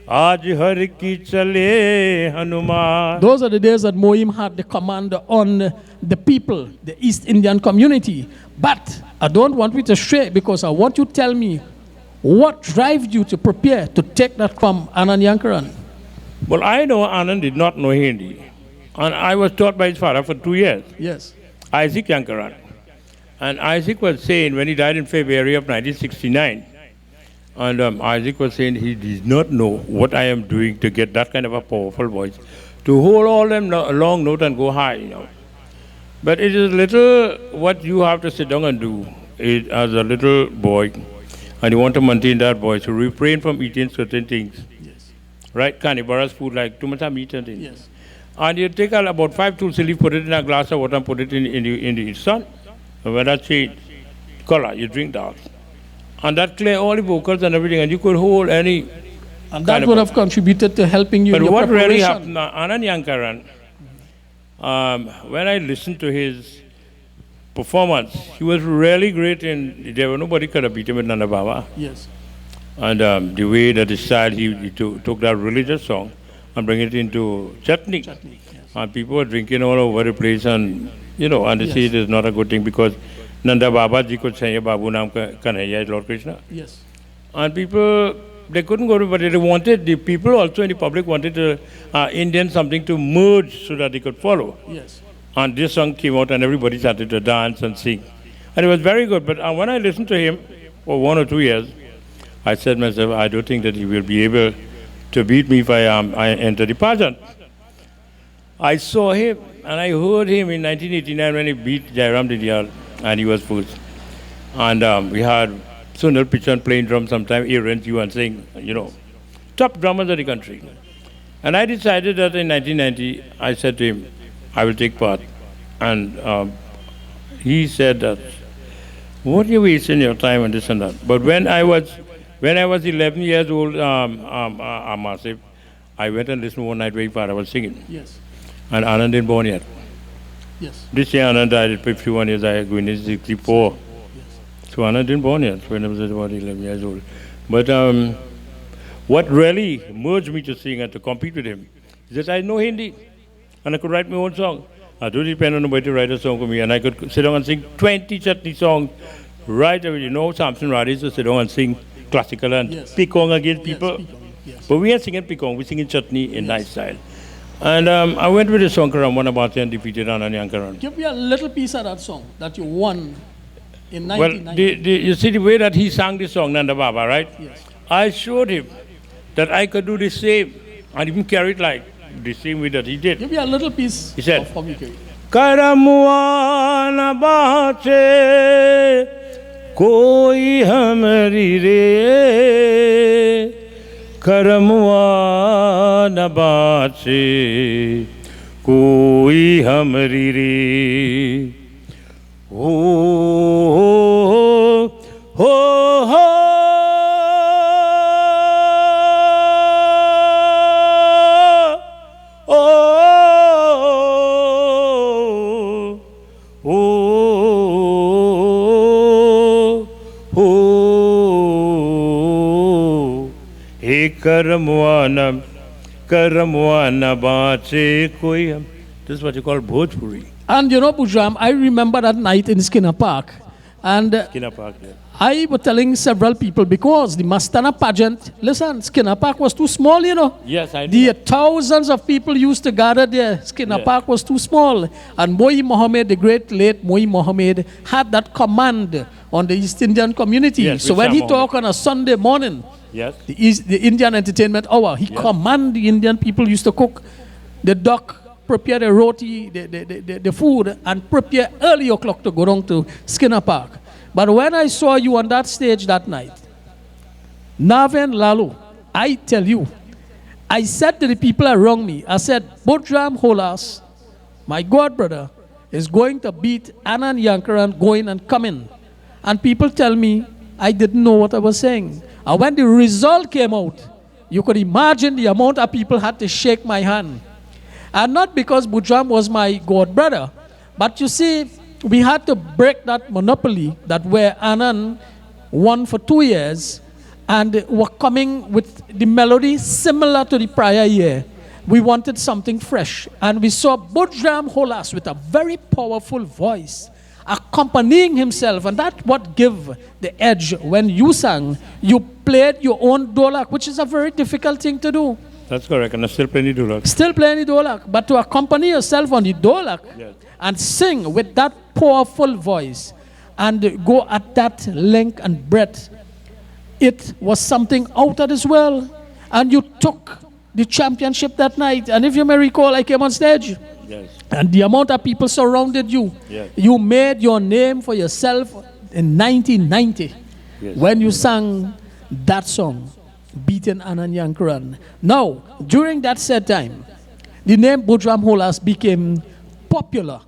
Speaker 4: आज हर की चले Hanuman.
Speaker 2: Those are the days that Moim had the command on the people, the East Indian community. But I don't want you to stray because I want you to tell me what drove you to prepare to take that from Anand Yankaran.
Speaker 4: Well, I know Anand did not know Hindi. And I was taught by his father for 2 years,
Speaker 2: Yes.
Speaker 4: Isaac Yankaran. And Isaac was saying, when he died in February of 1969, and Isaac was saying he did not know what I am doing to get that kind of a powerful voice, to hold all them long note and go high, But it is little what you have to sit down and do as a little boy, and you want to maintain that voice, to refrain from eating certain things.
Speaker 2: Yes.
Speaker 4: Right? Carnivorous food like too much meat and things.
Speaker 2: Yes.
Speaker 4: And you take about 5 tulsi leaf, put it in a glass of water and put it in the sun. And when that change color, you drink that. And that clear all the vocals and everything, and you could hold any.
Speaker 2: And that would have contributed to helping you
Speaker 4: But
Speaker 2: in your
Speaker 4: what really
Speaker 2: preparation.
Speaker 4: happened, Anand Yankaran, when I listened to his performance, he was really great, and nobody could have beat him with Nanda Baba.
Speaker 2: Yes.
Speaker 4: And the way that the style, he took that religious song and bring it into chutney.
Speaker 2: Yes.
Speaker 4: And people were drinking all over the place, and and they say
Speaker 2: Yes.
Speaker 4: it is not a good thing because Nanda Baba ji could say Babu Naam Kanhaiya is Lord Krishna.
Speaker 2: Yes.
Speaker 4: And people, they couldn't go to, but they wanted, the people also in the public wanted Indian something to merge so that they could follow.
Speaker 2: Yes.
Speaker 4: And this song came out and everybody started to dance and sing. And it was very good. But when I listened to him for 1 or 2 years, I said to myself, I don't think that he will be able to beat me if I enter the pageant. I saw him and I heard him in 1989 when he beat Jairam Didiyal and he was first. And we had Sunil Pichon playing drums sometime, Aaron and saying, top drummers of the country. And I decided that in 1990, I said to him, I will take part. And he said that, what are you wasting your time on this and that? But when I was 11 years old, Masif, I went and listened one night very far. I was singing.
Speaker 2: Yes.
Speaker 4: And Anand didn't born yet.
Speaker 2: Yes.
Speaker 4: This year Anand died at 51 years. I going to 64.
Speaker 2: Yes.
Speaker 4: So Anand didn't born yet when I was about 11 years old. But what really merged me to sing and to compete with him is that I know Hindi and I could write my own song. I don't depend on nobody to write a song for me, and I could sit down and sing 20 chutney songs right away. Samson Radhe used to sit down and sing classical and pikong against people.
Speaker 2: Yes.
Speaker 4: But we ain't singing pikong, we singing chutney in nice style. And I went with a song Karam, one about and defeated Anand Yankaran.
Speaker 2: Give me a little piece of that song that you won in 1990.
Speaker 4: Well, you see the way that he sang this song, Nanda Baba, right?
Speaker 2: Yes.
Speaker 4: I showed him that I could do the same and even carry it like the same way that he did.
Speaker 2: Give me a little piece
Speaker 4: He said,
Speaker 2: of how you carry it.
Speaker 4: Karamwa na bache koi hamari re, Karamwa na bache koi hamari re. Oh, oh, oh, Karamwana bache koi. This is what you call Bhojpuri.
Speaker 2: And Boodram, I remember that night in Skinner Park. And
Speaker 4: Skinner Park, yeah.
Speaker 2: I was telling several people because the Mastana pageant, listen, Skinner Park was too small,
Speaker 4: Yes, I know.
Speaker 2: The thousands of people used to gather there. Skinner Park was too small. And Moi Mohammed, the great late Moi Mohammed, had that command on the East Indian community.
Speaker 4: Yes,
Speaker 2: so when he talked on a Sunday morning, the Indian Entertainment Hour, he commanded the Indian people used to cook the duck, prepare the roti, the food, and prepare early o'clock to go down to Skinner Park. But when I saw you on that stage that night, Navin, Laloo, I tell you, I said to the people around me, I said, Boodram Holass, my god brother, is going to beat Anand Yankaran going and coming. And people tell me, I didn't know what I was saying. And when the result came out, you could imagine the amount of people had to shake my hand. And not because Boodram was my god brother, but you see, we had to break that monopoly that where Anand won for 2 years and were coming with the melody similar to the prior year. We wanted something fresh. And we saw Boodram Holass with a very powerful voice accompanying himself, and that's what gave the edge. When you sang, you played your own dolak, which is a very difficult thing to do.
Speaker 4: That's correct, and I'm still playing the dolak.
Speaker 2: Still playing the dolak, but to accompany yourself on the dolak and sing with that powerful voice and go at that length and breadth, it was something out of this world. And you took the championship that night, and if you may recall, I came on stage.
Speaker 4: Yes.
Speaker 2: And the amount of people surrounded you.
Speaker 4: Yes.
Speaker 2: You made your name for yourself in 1990 when you sang that song, Beating Anand Yankaran. Now, during that said time, the name Boodram Holass became popular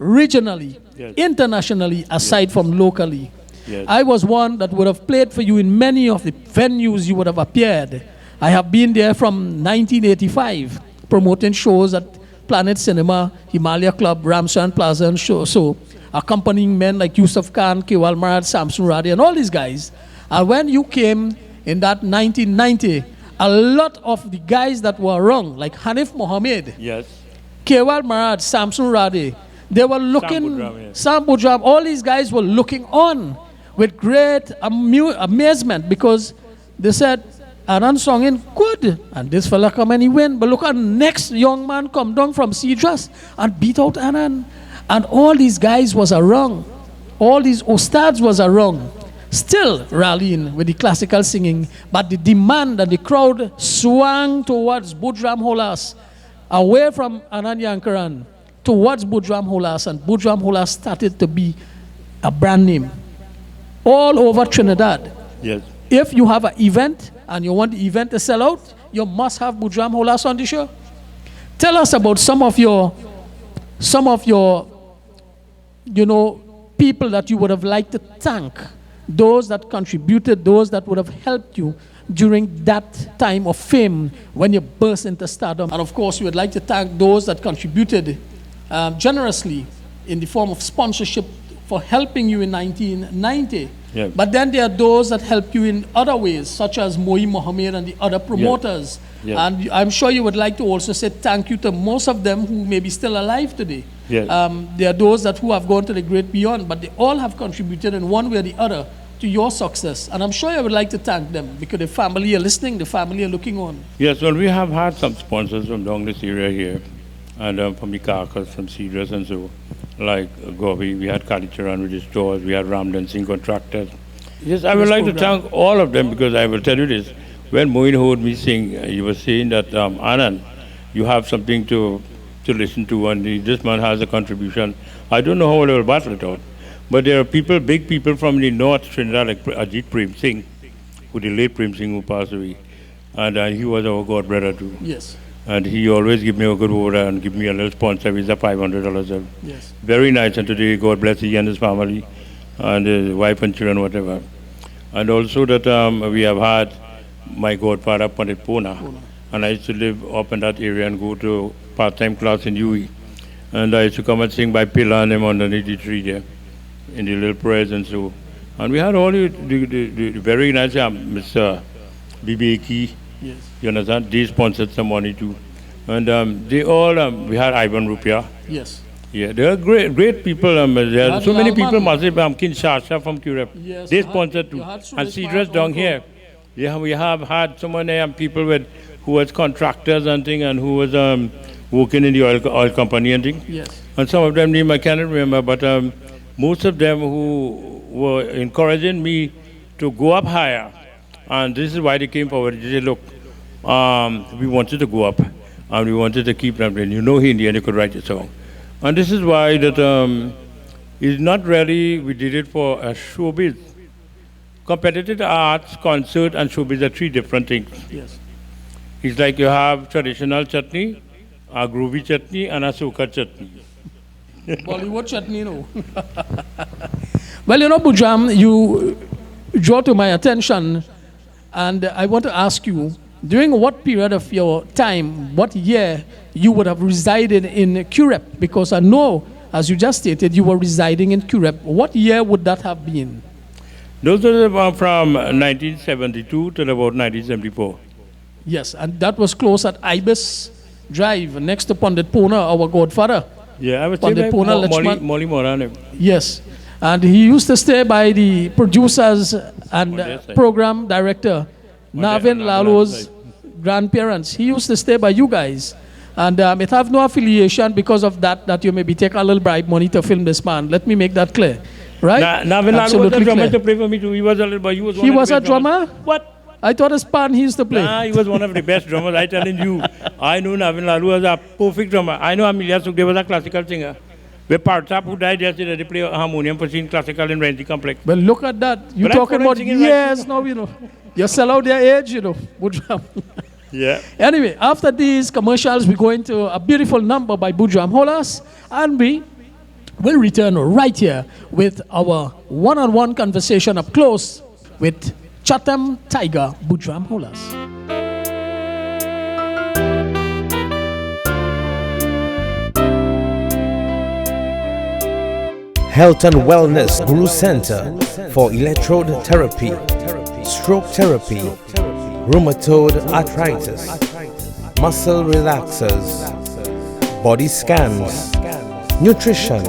Speaker 2: regionally, internationally, aside from locally.
Speaker 4: Yes.
Speaker 2: I was one that would have played for you in many of the venues you would have appeared. I have been there from 1985, promoting shows at Planet Cinema, Himalaya Club, Ramshan Plaza, and so accompanying men like Yusuf Khan, Kewal Marad, Samson Radhe, and all these guys. And when you came in that 1990, a lot of the guys that were wrong, like Hanif Mohammed, Kewal Marad, Samson Radhe, they were looking, Sam Boodram, all these guys were looking on with great amazement because they said, Anand songing good, and this fella come and he win. But look at next young man come down from Cedras and beat out Anand. And all these guys was wrong. All these ustads was wrong. still rallying with the classical singing, but the demand and the crowd swung towards Boodram Holass, away from Anand Yankaran, towards Boodram Holass, and Boodram Holass started to be a brand name all over Trinidad.
Speaker 4: Yes.
Speaker 2: If you have an event and you want the event to sell out, you must have Boodram Holass on the show. Tell us about some of your, people that you would have liked to thank, those that contributed, those that would have helped you during that time of fame when you burst into stardom. And of course, we would like to thank those that contributed generously in the form of sponsorship for helping you in 1990.
Speaker 4: Yeah.
Speaker 2: But then there are those that help you in other ways, such as Moi Mohammed and the other promoters.
Speaker 4: Yeah. Yeah.
Speaker 2: And I'm sure you would like to also say thank you to most of them who may be still alive today.
Speaker 4: Yeah.
Speaker 2: There are those who have gone to the great beyond, but they all have contributed in one way or the other to your success. And I'm sure I would like to thank them because the family are listening, the family are looking on.
Speaker 4: Yes, well, we have had some sponsors from down this area here, and from the Carcass, from Cedars and so, like Gobi, we had Kalicharan with his stores, we had Ramdan Singh contractors. Yes, I would like to thank all of them because I will tell you this. When Moin heard me sing, he was saying that, Anand, you have something to listen to, and this man has a contribution. I don't know how they will battle it out, but there are people, big people from the North Trinidad, like Ajit Prem Singh, who the late Prem Singh who passed away, and he was our god brother too.
Speaker 2: Yes.
Speaker 4: And he always give me a good word and give me a little sponsor with a $500.
Speaker 2: Yes.
Speaker 4: Very nice, and today God bless he and his family, and his wife and children, whatever. And also that we have had my godfather Pandit Pona, and I used to live up in that area and go to part-time class in UE. And I used to come and sing by Pillar and him underneath the tree there, in the little prayers and so. And we had all the very nice Mr. BBK.
Speaker 2: Yes.
Speaker 4: You understand? They sponsored some money too. And they all, we had Ivan Rupia.
Speaker 2: Yes.
Speaker 4: Yeah, they are great people. There are so many people,
Speaker 2: Lalman.
Speaker 4: Masib, Kinshasa from Curep.
Speaker 2: Yes,
Speaker 4: They sponsored too. And Cedars down here. Yeah, we have had so many people who was contractors and thing, and who was working in the oil company and thing.
Speaker 2: Yes.
Speaker 4: And some of them name I cannot remember, but most of them who were encouraging me to go up higher. And this is why they came forward. They said, look, we wanted to go up, and we wanted to keep them. You know Hindi, and you could write a song. And this is why that it's not really, we did it for a showbiz. Competitive arts, concert, and showbiz are three different things.
Speaker 2: Yes.
Speaker 4: It's like you have traditional chutney, a groovy chutney, and a soca chutney.
Speaker 2: Bollywood chutney, no. Well, Boodram, you draw to my attention, and I want to ask you, during what period of your time, what year you would have resided in Curep? Because I know, as you just stated, you were residing in Curep. What year would that have been?
Speaker 4: Those are from 1972 to about 1974.
Speaker 2: Yes, and that was close at Ibis Drive, next to Pandit Pona, our godfather.
Speaker 4: Yeah, I was
Speaker 2: Pandit Pona Lachman.
Speaker 4: Molly Moran.
Speaker 2: Yes, and he used to stay by the producers and program director, Navin Laloo's grandparents. He used to stay by you guys. And it have no affiliation because of that you maybe take a little bribe money to film this man. Let me make that clear. Right?
Speaker 4: Navin Laloo was a drummer to play for me too. He was a little boy.
Speaker 2: He was a drummer?
Speaker 4: What?
Speaker 2: I thought his pan he used to play.
Speaker 4: Nah, he was one of the best drummers. I telling you. I know Navin Laloo was a perfect drummer. I know Amelia Sukde was a classical singer. Where Partap, who died yesterday, they play harmonium for singing classical in Renzi Complex.
Speaker 2: Well, look at that. You're talking about years now, You sell out their age, Boodram.
Speaker 4: Yeah.
Speaker 2: Anyway, after these commercials, we go into a beautiful number by Boodram Holass, and we will return right here with our one-on-one conversation up close with Chatam Tiger Boodram Holass.
Speaker 3: Health and Wellness Guru Center for electrode therapy, stroke therapy, rheumatoid arthritis, muscle relaxers, body scans, nutrition.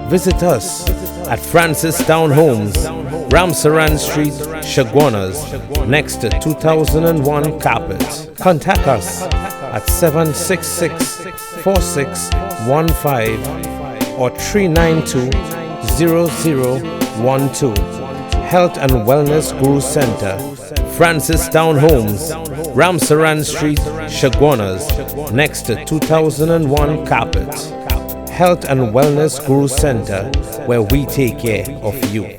Speaker 3: Visit us at Francis Town Homes, Ramsaran Street, Chaguanas, next to 2001 Carpet. Contact us at 766-4615 or 392-0012. Health and Wellness Guru Center, Francis Town Homes, Ramsaran Street, Chaguanas, next to 2001 Carpet. Health and Wellness Guru Center, where we take care of you.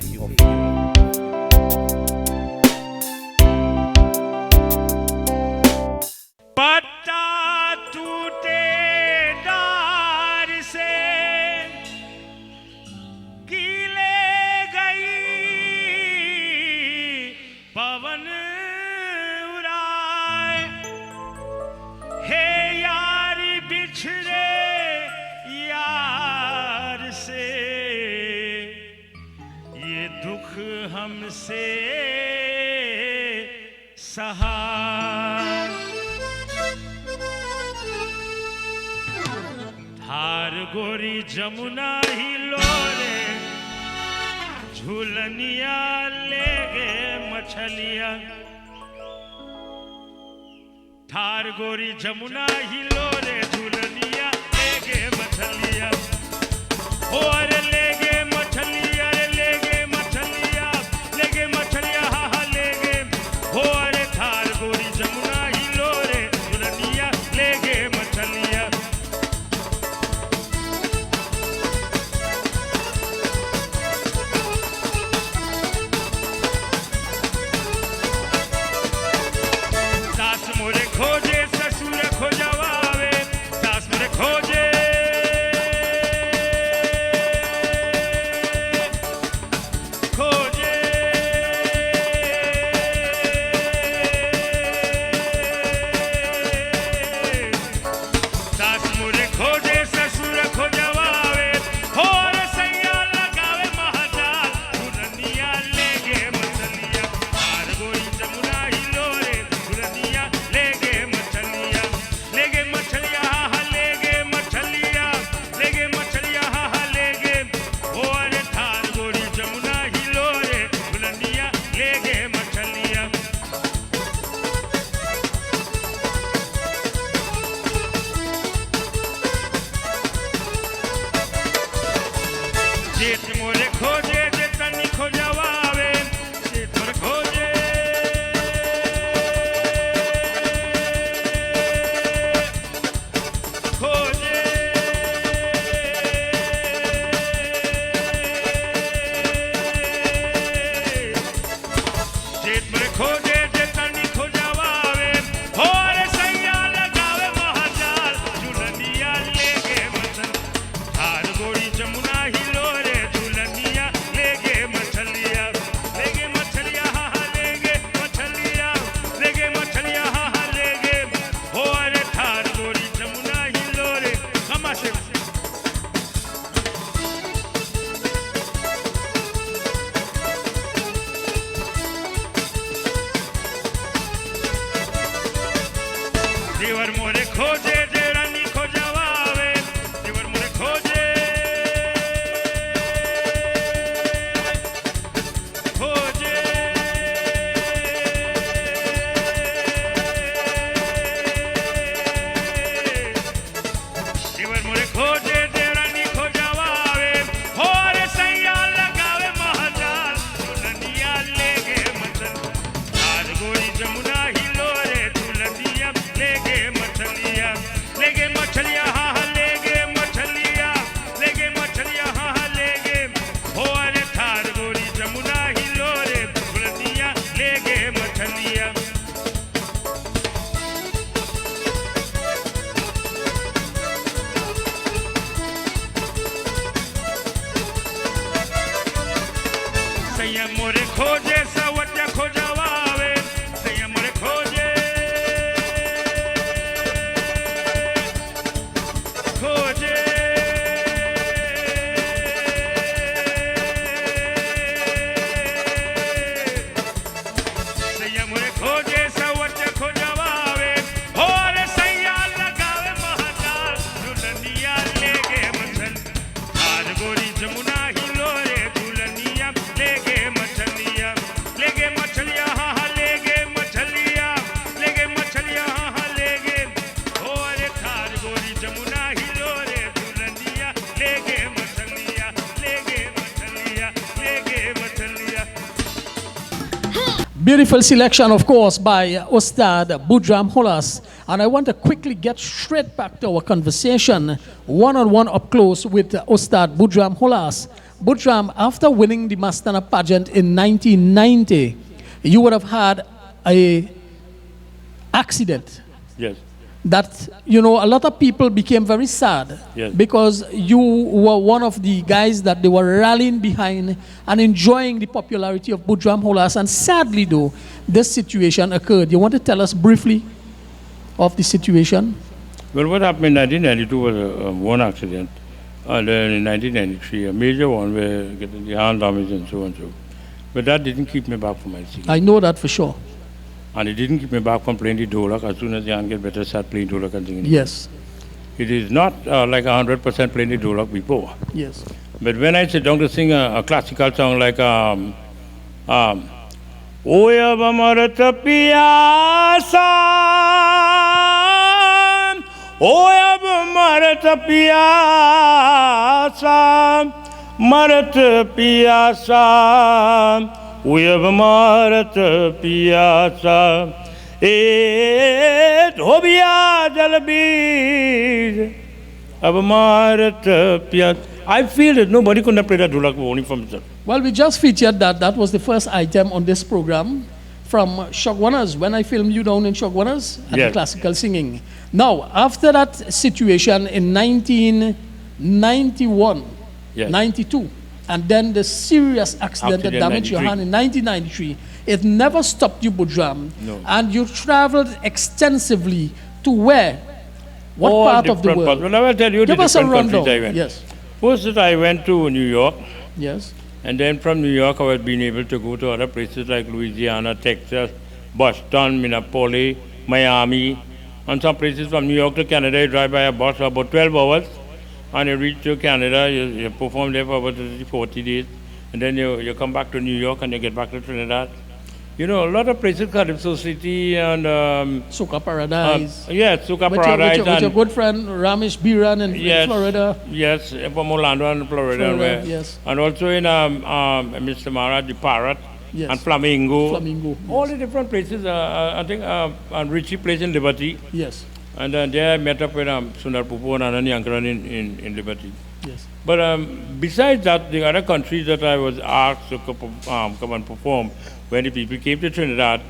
Speaker 6: हमसे सहा धार गोरी जमुना ही लोरे झूलनिया ले गे मछलिया धार गोरी जमुना ही लोरे झूलनिया ले गे मछलिया और ले गे मछलिया ले गे मछलिया हा हा ले गे और धार गोरी जमुना ही लोरे झूलनिया ले गे मछलिया सास मोरे खोजे ससुर खोजवावे सास मोरे खोजे जमुना ही लोरे झूलनिया ले गे मछलिया
Speaker 2: Beautiful selection, of course, by Ustad Boodram Holass. And I want to quickly get straight back to our conversation, one-on-one up close with Ustad Boodram Holass. Boodram, after winning the Mastana pageant in 1990, you would have had a accident.
Speaker 4: Yes.
Speaker 2: That, you know, a lot of people became very sad.
Speaker 4: Yes.
Speaker 2: Because you were one of the guys that they were rallying behind and enjoying the popularity of Boodram Holass. And sadly, though, this situation occurred. You want to tell us briefly of the situation?
Speaker 4: Well, what happened in 1992 was one accident. And then in 1993, a major one where getting the hand damage and so and so. But that didn't keep me back from my singing.
Speaker 2: I know that for sure.
Speaker 4: And it didn't keep me back from playing the dholak. As soon as the hand get better, start playing dholak and singing.
Speaker 2: Yes.
Speaker 4: It is not like 100% playing the dholak before.
Speaker 2: Yes.
Speaker 4: But when I sit down to sing a classical song like Oya Bamarata Piyasa, Oya Bamarata Piyasa, Marata Piyasa, Oya Bamarata Piyasa, Et Hobia Jalabij, Abamarata Piyasa. I feel that nobody could have played that dholak only for himself.
Speaker 2: Well, we just featured that. That was the first item on this program from Shogwanas, when I filmed you down in Shogwanas at the classical singing. Now, after that situation in 1991, 92, and then the serious accident that damaged your hand in 1993, it never stopped you, Boodram.
Speaker 4: No.
Speaker 2: And you traveled extensively to where? What part of the world?
Speaker 4: Well, I will tell you the different countries I went.
Speaker 2: Yes.
Speaker 4: First, I went to New York.
Speaker 2: Yes.
Speaker 4: And then from New York, I was being able to go to other places like Louisiana, Texas, Boston, Minneapolis, Miami, and some places from New York to Canada. You drive by a bus for about 12 hours, and you reach to Canada. You perform there for about 40 days, and then you come back to New York and you get back to Trinidad. You know, a lot of places, Calypso City and
Speaker 2: Soca Paradise.
Speaker 4: Yes, Soca Paradise.
Speaker 2: With your good friend Ramesh Biran in Florida.
Speaker 4: Yes, from Orlando and Florida.
Speaker 2: Yes.
Speaker 4: And also in Mr. Mara, the Parrot, and Flamingo. All the different places. I think and Richie place in Liberty.
Speaker 2: Yes.
Speaker 4: And there I met up with Sundar Pupu and Anand Yankaran in Liberty.
Speaker 2: Yes.
Speaker 4: But besides that, the other countries that I was asked to come and perform, when the people came to Trinidad,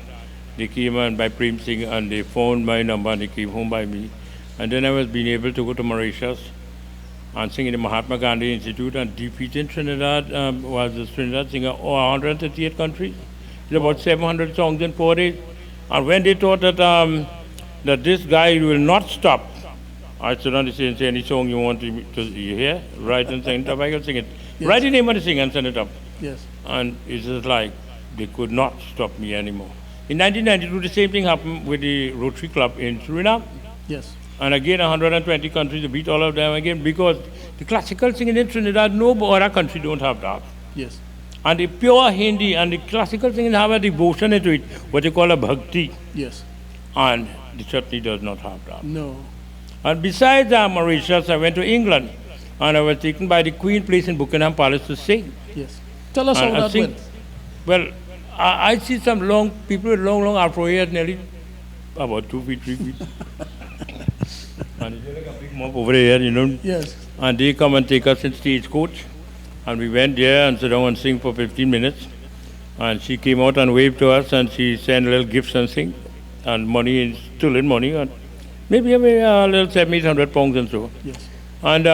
Speaker 4: they came and by Prem Singh and they phoned my number and they came home by me. And then I was being able to go to Mauritius and sing in the Mahatma Gandhi Institute and defeat in Trinidad, was the Trinidad singer, 138 countries. It's about 700 songs in 4 days. And when they thought that that this guy will not stop, I stood on the stage and say, any song you want to hear, write and sing it up, I can sing it. Yes. Write the name of the singer and send it up.
Speaker 2: Yes.
Speaker 4: And it's just like, they could not stop me anymore. In 1992, the same thing happened with the Rotary Club in Suriname.
Speaker 2: Yes.
Speaker 4: And again, 120 countries, they beat all of them again, because the classical singing in Trinidad, no other country don't have that.
Speaker 2: Yes.
Speaker 4: And the pure Hindi and the classical singing have a devotion into it, what they call a bhakti.
Speaker 2: Yes.
Speaker 4: And the chutney does not have that.
Speaker 2: No.
Speaker 4: And besides Mauritius, I went to England, and I was taken by the Queen place in Buckingham Palace to sing.
Speaker 2: Yes. Tell us how that went.
Speaker 4: Well, I see some people with long afro hair, nearly about 2 feet, 3 feet. And they like a big mop over here, you know.
Speaker 2: Yes.
Speaker 4: And they come and take us in stagecoach. And we went there and sat down and sing for 15 minutes. And she came out and waved to us and she sent little gifts and things. And money, still in money. And maybe a little 700-800 pounds and so.
Speaker 2: Yes.
Speaker 4: And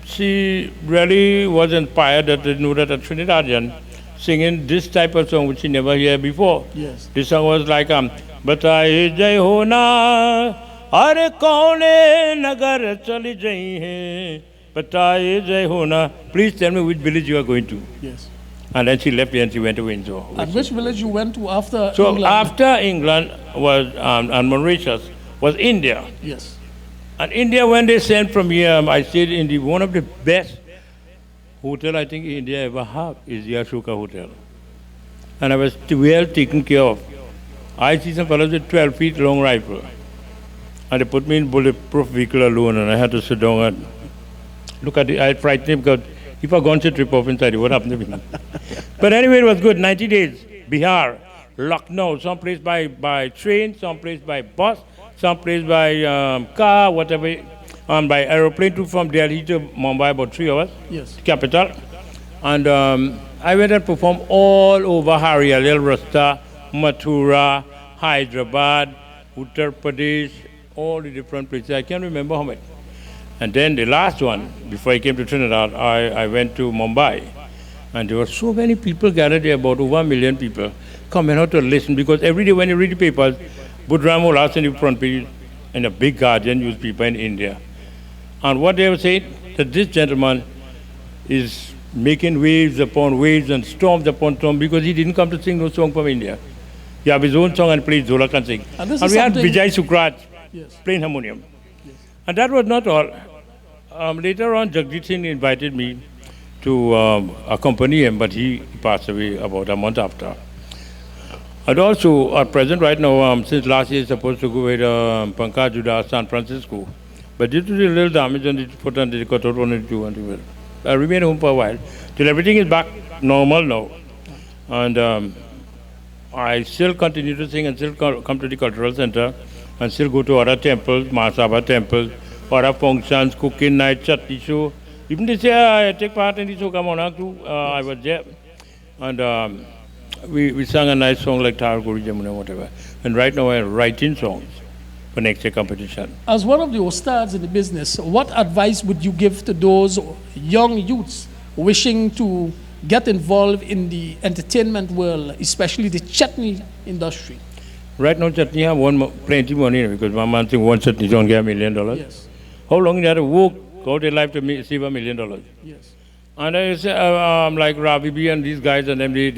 Speaker 4: she really was inspired that they knew that a Trinidadian singing this type of song which she never heard before.
Speaker 2: Yes.
Speaker 4: This song was like Bataye jai ho na are kaune nagar chali jai hai bataye jai ho na. Please tell me which village you are going to.
Speaker 2: Yes.
Speaker 4: And then she left here and she went to Windsor.
Speaker 2: And which village you went to after
Speaker 4: so
Speaker 2: England?
Speaker 4: After England was and Mauritius was India.
Speaker 2: Yes.
Speaker 4: And India, when they sent from here, I stayed in one of the best hotel I think India ever have is the Ashoka Hotel. And I was well taken care of. I see some fellows with 12 feet long rifle. And they put me in bulletproof vehicle alone and I had to sit down and look at it. I frightened him because if a gun should trip off inside, what happened to me? But anyway, it was good. 90 days. Bihar, Lucknow, someplace by train, someplace by bus, someplace by car, whatever, and by aeroplane too, from Delhi to Mumbai, about 3 hours,
Speaker 2: Yes.
Speaker 4: capital. And I went and performed all over Haryalal, Rasta, Mathura, Hyderabad, Uttar Pradesh, all the different places. I can't remember how many. And then the last one, before I came to Trinidad, I went to Mumbai. And there were so many people gathered there, about over 1 million people, coming out to listen, because every day when you read the papers, Boodram Holass in the front page, and a big Guardian newspaper in India. And what they were saying, that this gentleman is making waves upon waves and storms upon storms, because he didn't come to sing no song from India. He had his own song and played Zolak and sing.
Speaker 2: And
Speaker 4: we had Vijay Sukrat
Speaker 2: Yes.
Speaker 4: playing harmonium. Yes. And that was not all. Later on, Jagdish Singh invited me to accompany him, but he passed away about a month after. And also, at present, right now, since last year, supposed to go with Pankaj Judas, San Francisco. But due to the little damage on the foot and the cut out on it too, and I remain home for a while, till everything is back normal now. And I still continue to sing and still come to the cultural center and still go to other temples, MSIband temples, other functions, cooking night, chutney show. Even this year, I take part in the Soka Monarch too. I was there. And we sang a nice song like Tar Guri Jamuna, whatever. And right now I'm writing songs for next year competition.
Speaker 2: As one of the Ostads in the business, what advice would you give to those young youths wishing to get involved in the entertainment world, especially the chutney industry?
Speaker 4: Right now, chutney have plenty money, because my man think one chutney don't get $1 million.
Speaker 2: Yes.
Speaker 4: How long you have to work all their life to save $1 million?
Speaker 2: Yes.
Speaker 4: And I say, like Ravi B and these guys, and them, they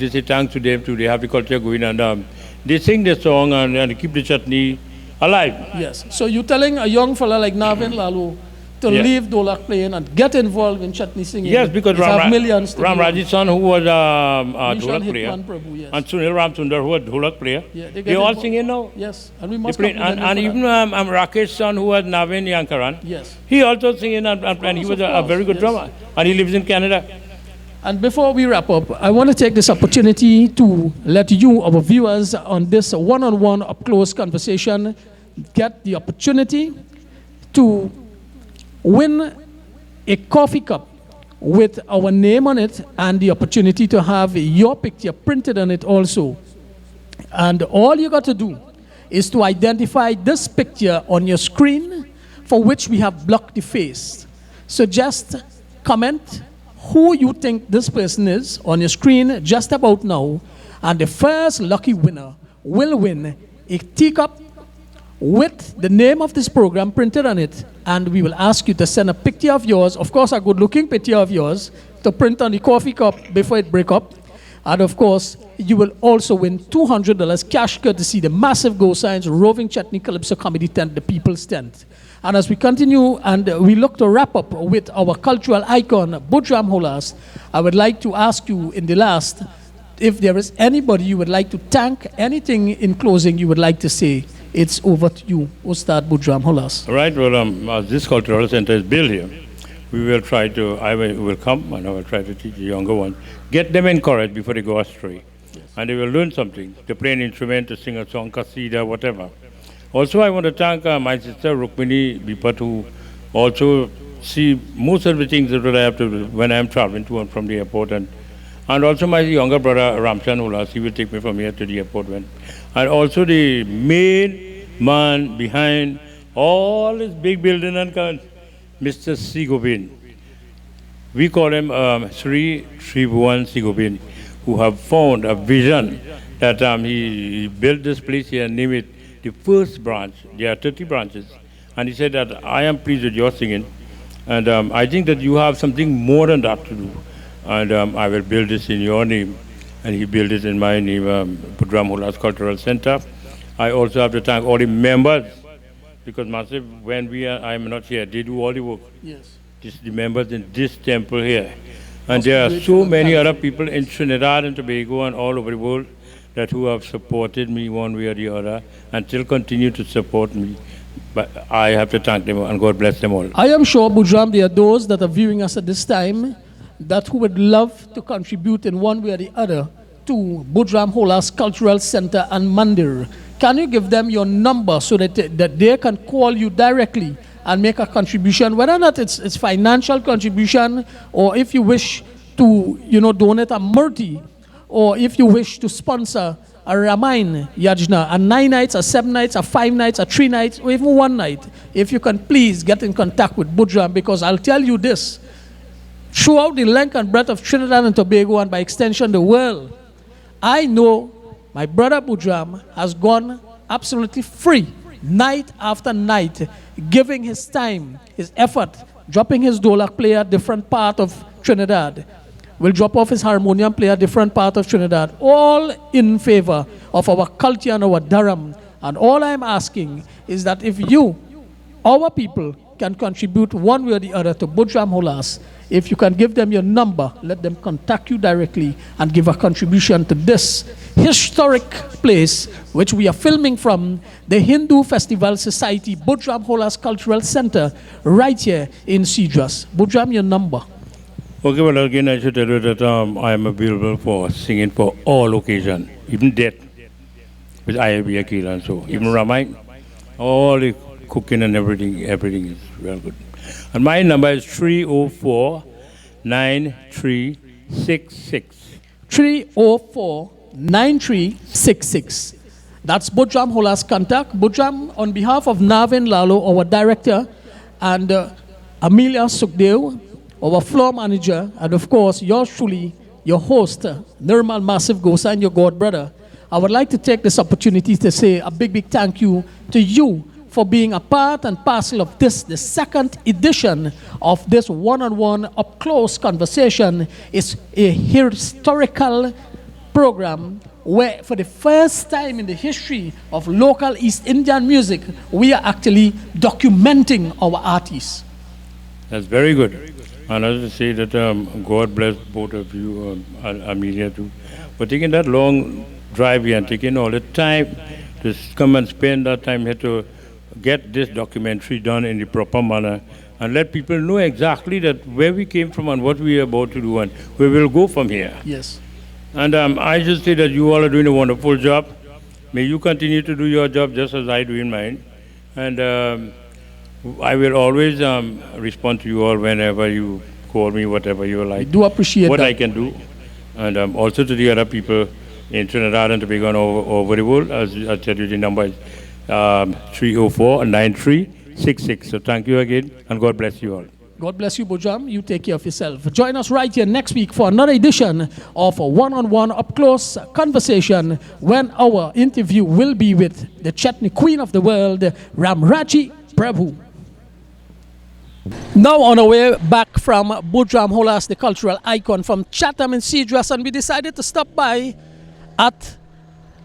Speaker 4: say thanks to them too. They have the culture going, and they sing the song and keep the chutney alive.
Speaker 2: Yes. So you're telling a young fella like Navin, Laloo, to leave Dolak playing and get involved in chutney singing?
Speaker 4: Yes, because Ram Raji's son, who was a Dholak player,
Speaker 2: Prabhu, yes.
Speaker 4: and Sunil Ramsundar, who was Dholak player, they all singing now.
Speaker 2: Yes, and we must
Speaker 4: and even Rakesh's son, who was Navin Yankaran,
Speaker 2: yes,
Speaker 4: he also singing, and he was a very good drummer, and he lives in Canada.
Speaker 2: And before we wrap up, I want to take this opportunity to let you, our viewers, on this one-on-one up-close conversation, get the opportunity to win a coffee cup with our name on it and the opportunity to have your picture printed on it also. And all you got to do is to identify this picture on your screen, for which we have blocked the face. So just comment who you think this person is on your screen just about now, and the first lucky winner will win a teacup with the name of this program printed on it, and we will ask you to send a picture of yours, of course a good-looking picture of yours, to print on the coffee cup before it break up. And of course, you will also win $200 cash courtesy the massive Gosein's Roving Chutney Calypso Comedy Tent, the People's Tent. And as we continue and we look to wrap up with our cultural icon, Boodram Holass, I would like to ask you in the last, if there is anybody you would like to thank, anything in closing you would like to say, it's over to you, Ustad Boodram Holass.
Speaker 4: Right, well, as this cultural center is built here, we will try to, I will come and I will try to teach the younger ones, get them encouraged before they go astray. Yes. And they will learn something, to play an instrument, to sing a song, kasida, whatever. Also, I want to thank my sister Rukmini Bipat, who also see most of the things that I have to do when I am traveling to and from the airport. And also my younger brother Ramchan Holass, he will take me from here to the airport. And also the main man behind all this big building and Mr. Sigobin. We call him Sri Tribhuwan Sigobin, who have found a vision that he built this place here and named it the first branch. There are 30 branches. And he said that I am pleased with your singing. And I think that you have something more than that to do. And I will build this in your name. And he built it in my name, Boodram Holass Cultural Center. I also have to thank all the members, because massive, when I am not here, they do all the work.
Speaker 2: Yes.
Speaker 4: The members in this temple here. And there are so many other people in Trinidad and Tobago and all over the world that who have supported me one way or the other and still continue to support me. But I have to thank them and God bless them all.
Speaker 2: I am sure, Boodram, there are those that are viewing us at this time that who would love to contribute in one way or the other to Boodram Holass Cultural Center and Mandir. Can you give them your number so that they can call you directly and make a contribution, whether or not it's financial contribution, or if you wish to, donate a murti, or if you wish to sponsor a Ramayana Yajna, a 9 nights, a 7 nights, a 5 nights, a 3 nights, or even 1 night. If you can please get in contact with Boodram, because I'll tell you this, throughout the length and breadth of Trinidad and Tobago, and by extension the world, I know my brother Boodram has gone absolutely free, night after night, giving his time, his effort, dropping his dolak, play at different part of Trinidad, will drop off his harmonium, play a different part of Trinidad, all in favor of our culture and our Dharam. And all I'm asking is that if you, our people, can contribute one way or the other to Boodram Holass, if you can give them your number, let them contact you directly and give a contribution to this historic place, which we are filming from the Hindu Festival Society Boodram Holass Cultural Center right here in Cedras. Boodram, your number.
Speaker 4: Okay, well, again, I should tell you that I am available for singing for all occasions, even death, with IAB Akila and so, even Ramayana, all the cooking and everything is real good. And my number is 304-9366.
Speaker 2: 304-9366. That's Boodram Holass contact. Boodram, on behalf of Navin, Laloo, our director, and Amelia Sukdev, our floor manager, and of course, yours truly, your host, Nermal Massive Gosein, your god brother, I would like to take this opportunity to say a big thank you to you for being a part and parcel of this, the second edition of this one-on-one up-close conversation. It's a historical program where for the first time in the history of local East Indian music, we are actually documenting our artists.
Speaker 4: That's very good. And I have to say that God bless both of you, Amelia too, for taking that long drive here and taking all the time to come and spend that time here to get this documentary done in the proper manner and let people know exactly that where we came from and what we are about to do and where we'll go from here.
Speaker 2: Yes.
Speaker 4: And I just say that you all are doing a wonderful job. May you continue to do your job just as I do in mine. And I will always respond to you all whenever you call me, whatever you like.
Speaker 2: I do appreciate
Speaker 4: what
Speaker 2: that.
Speaker 4: I can do. And also to the other people in Trinidad and Tobago and over the world, as I tell you, the number is 304-9366. So thank you again, and God bless you all.
Speaker 2: God bless you, Boodram. You take care of yourself. Join us right here next week for another edition of a one-on-one up-close conversation when our interview will be with the chutney queen of the world, Ramraji Prabhu. Now on our way back from Boodram Holass, the cultural icon from Chatam in Cedras, and we decided to stop by at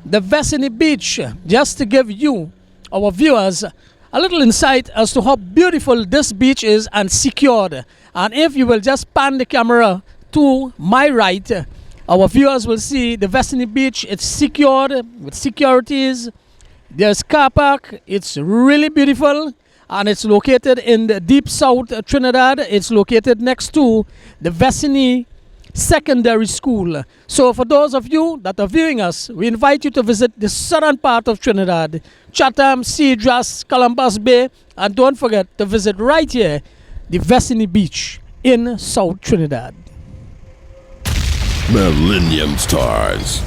Speaker 2: the Vesini Beach just to give you, our viewers, a little insight as to how beautiful this beach is and secured. And if you will just pan the camera to my right, our viewers will see the Vesini Beach. It's secured with securities. There's car park. It's really beautiful. And it's located in the deep south Trinidad. It's located next to the Vesini Secondary School. So for those of you that are viewing us, we invite you to visit the southern part of Trinidad, Chatam, Cedras, Columbus Bay, and don't forget to visit right here, the Vesini Beach in South Trinidad.
Speaker 7: Millennium Stars.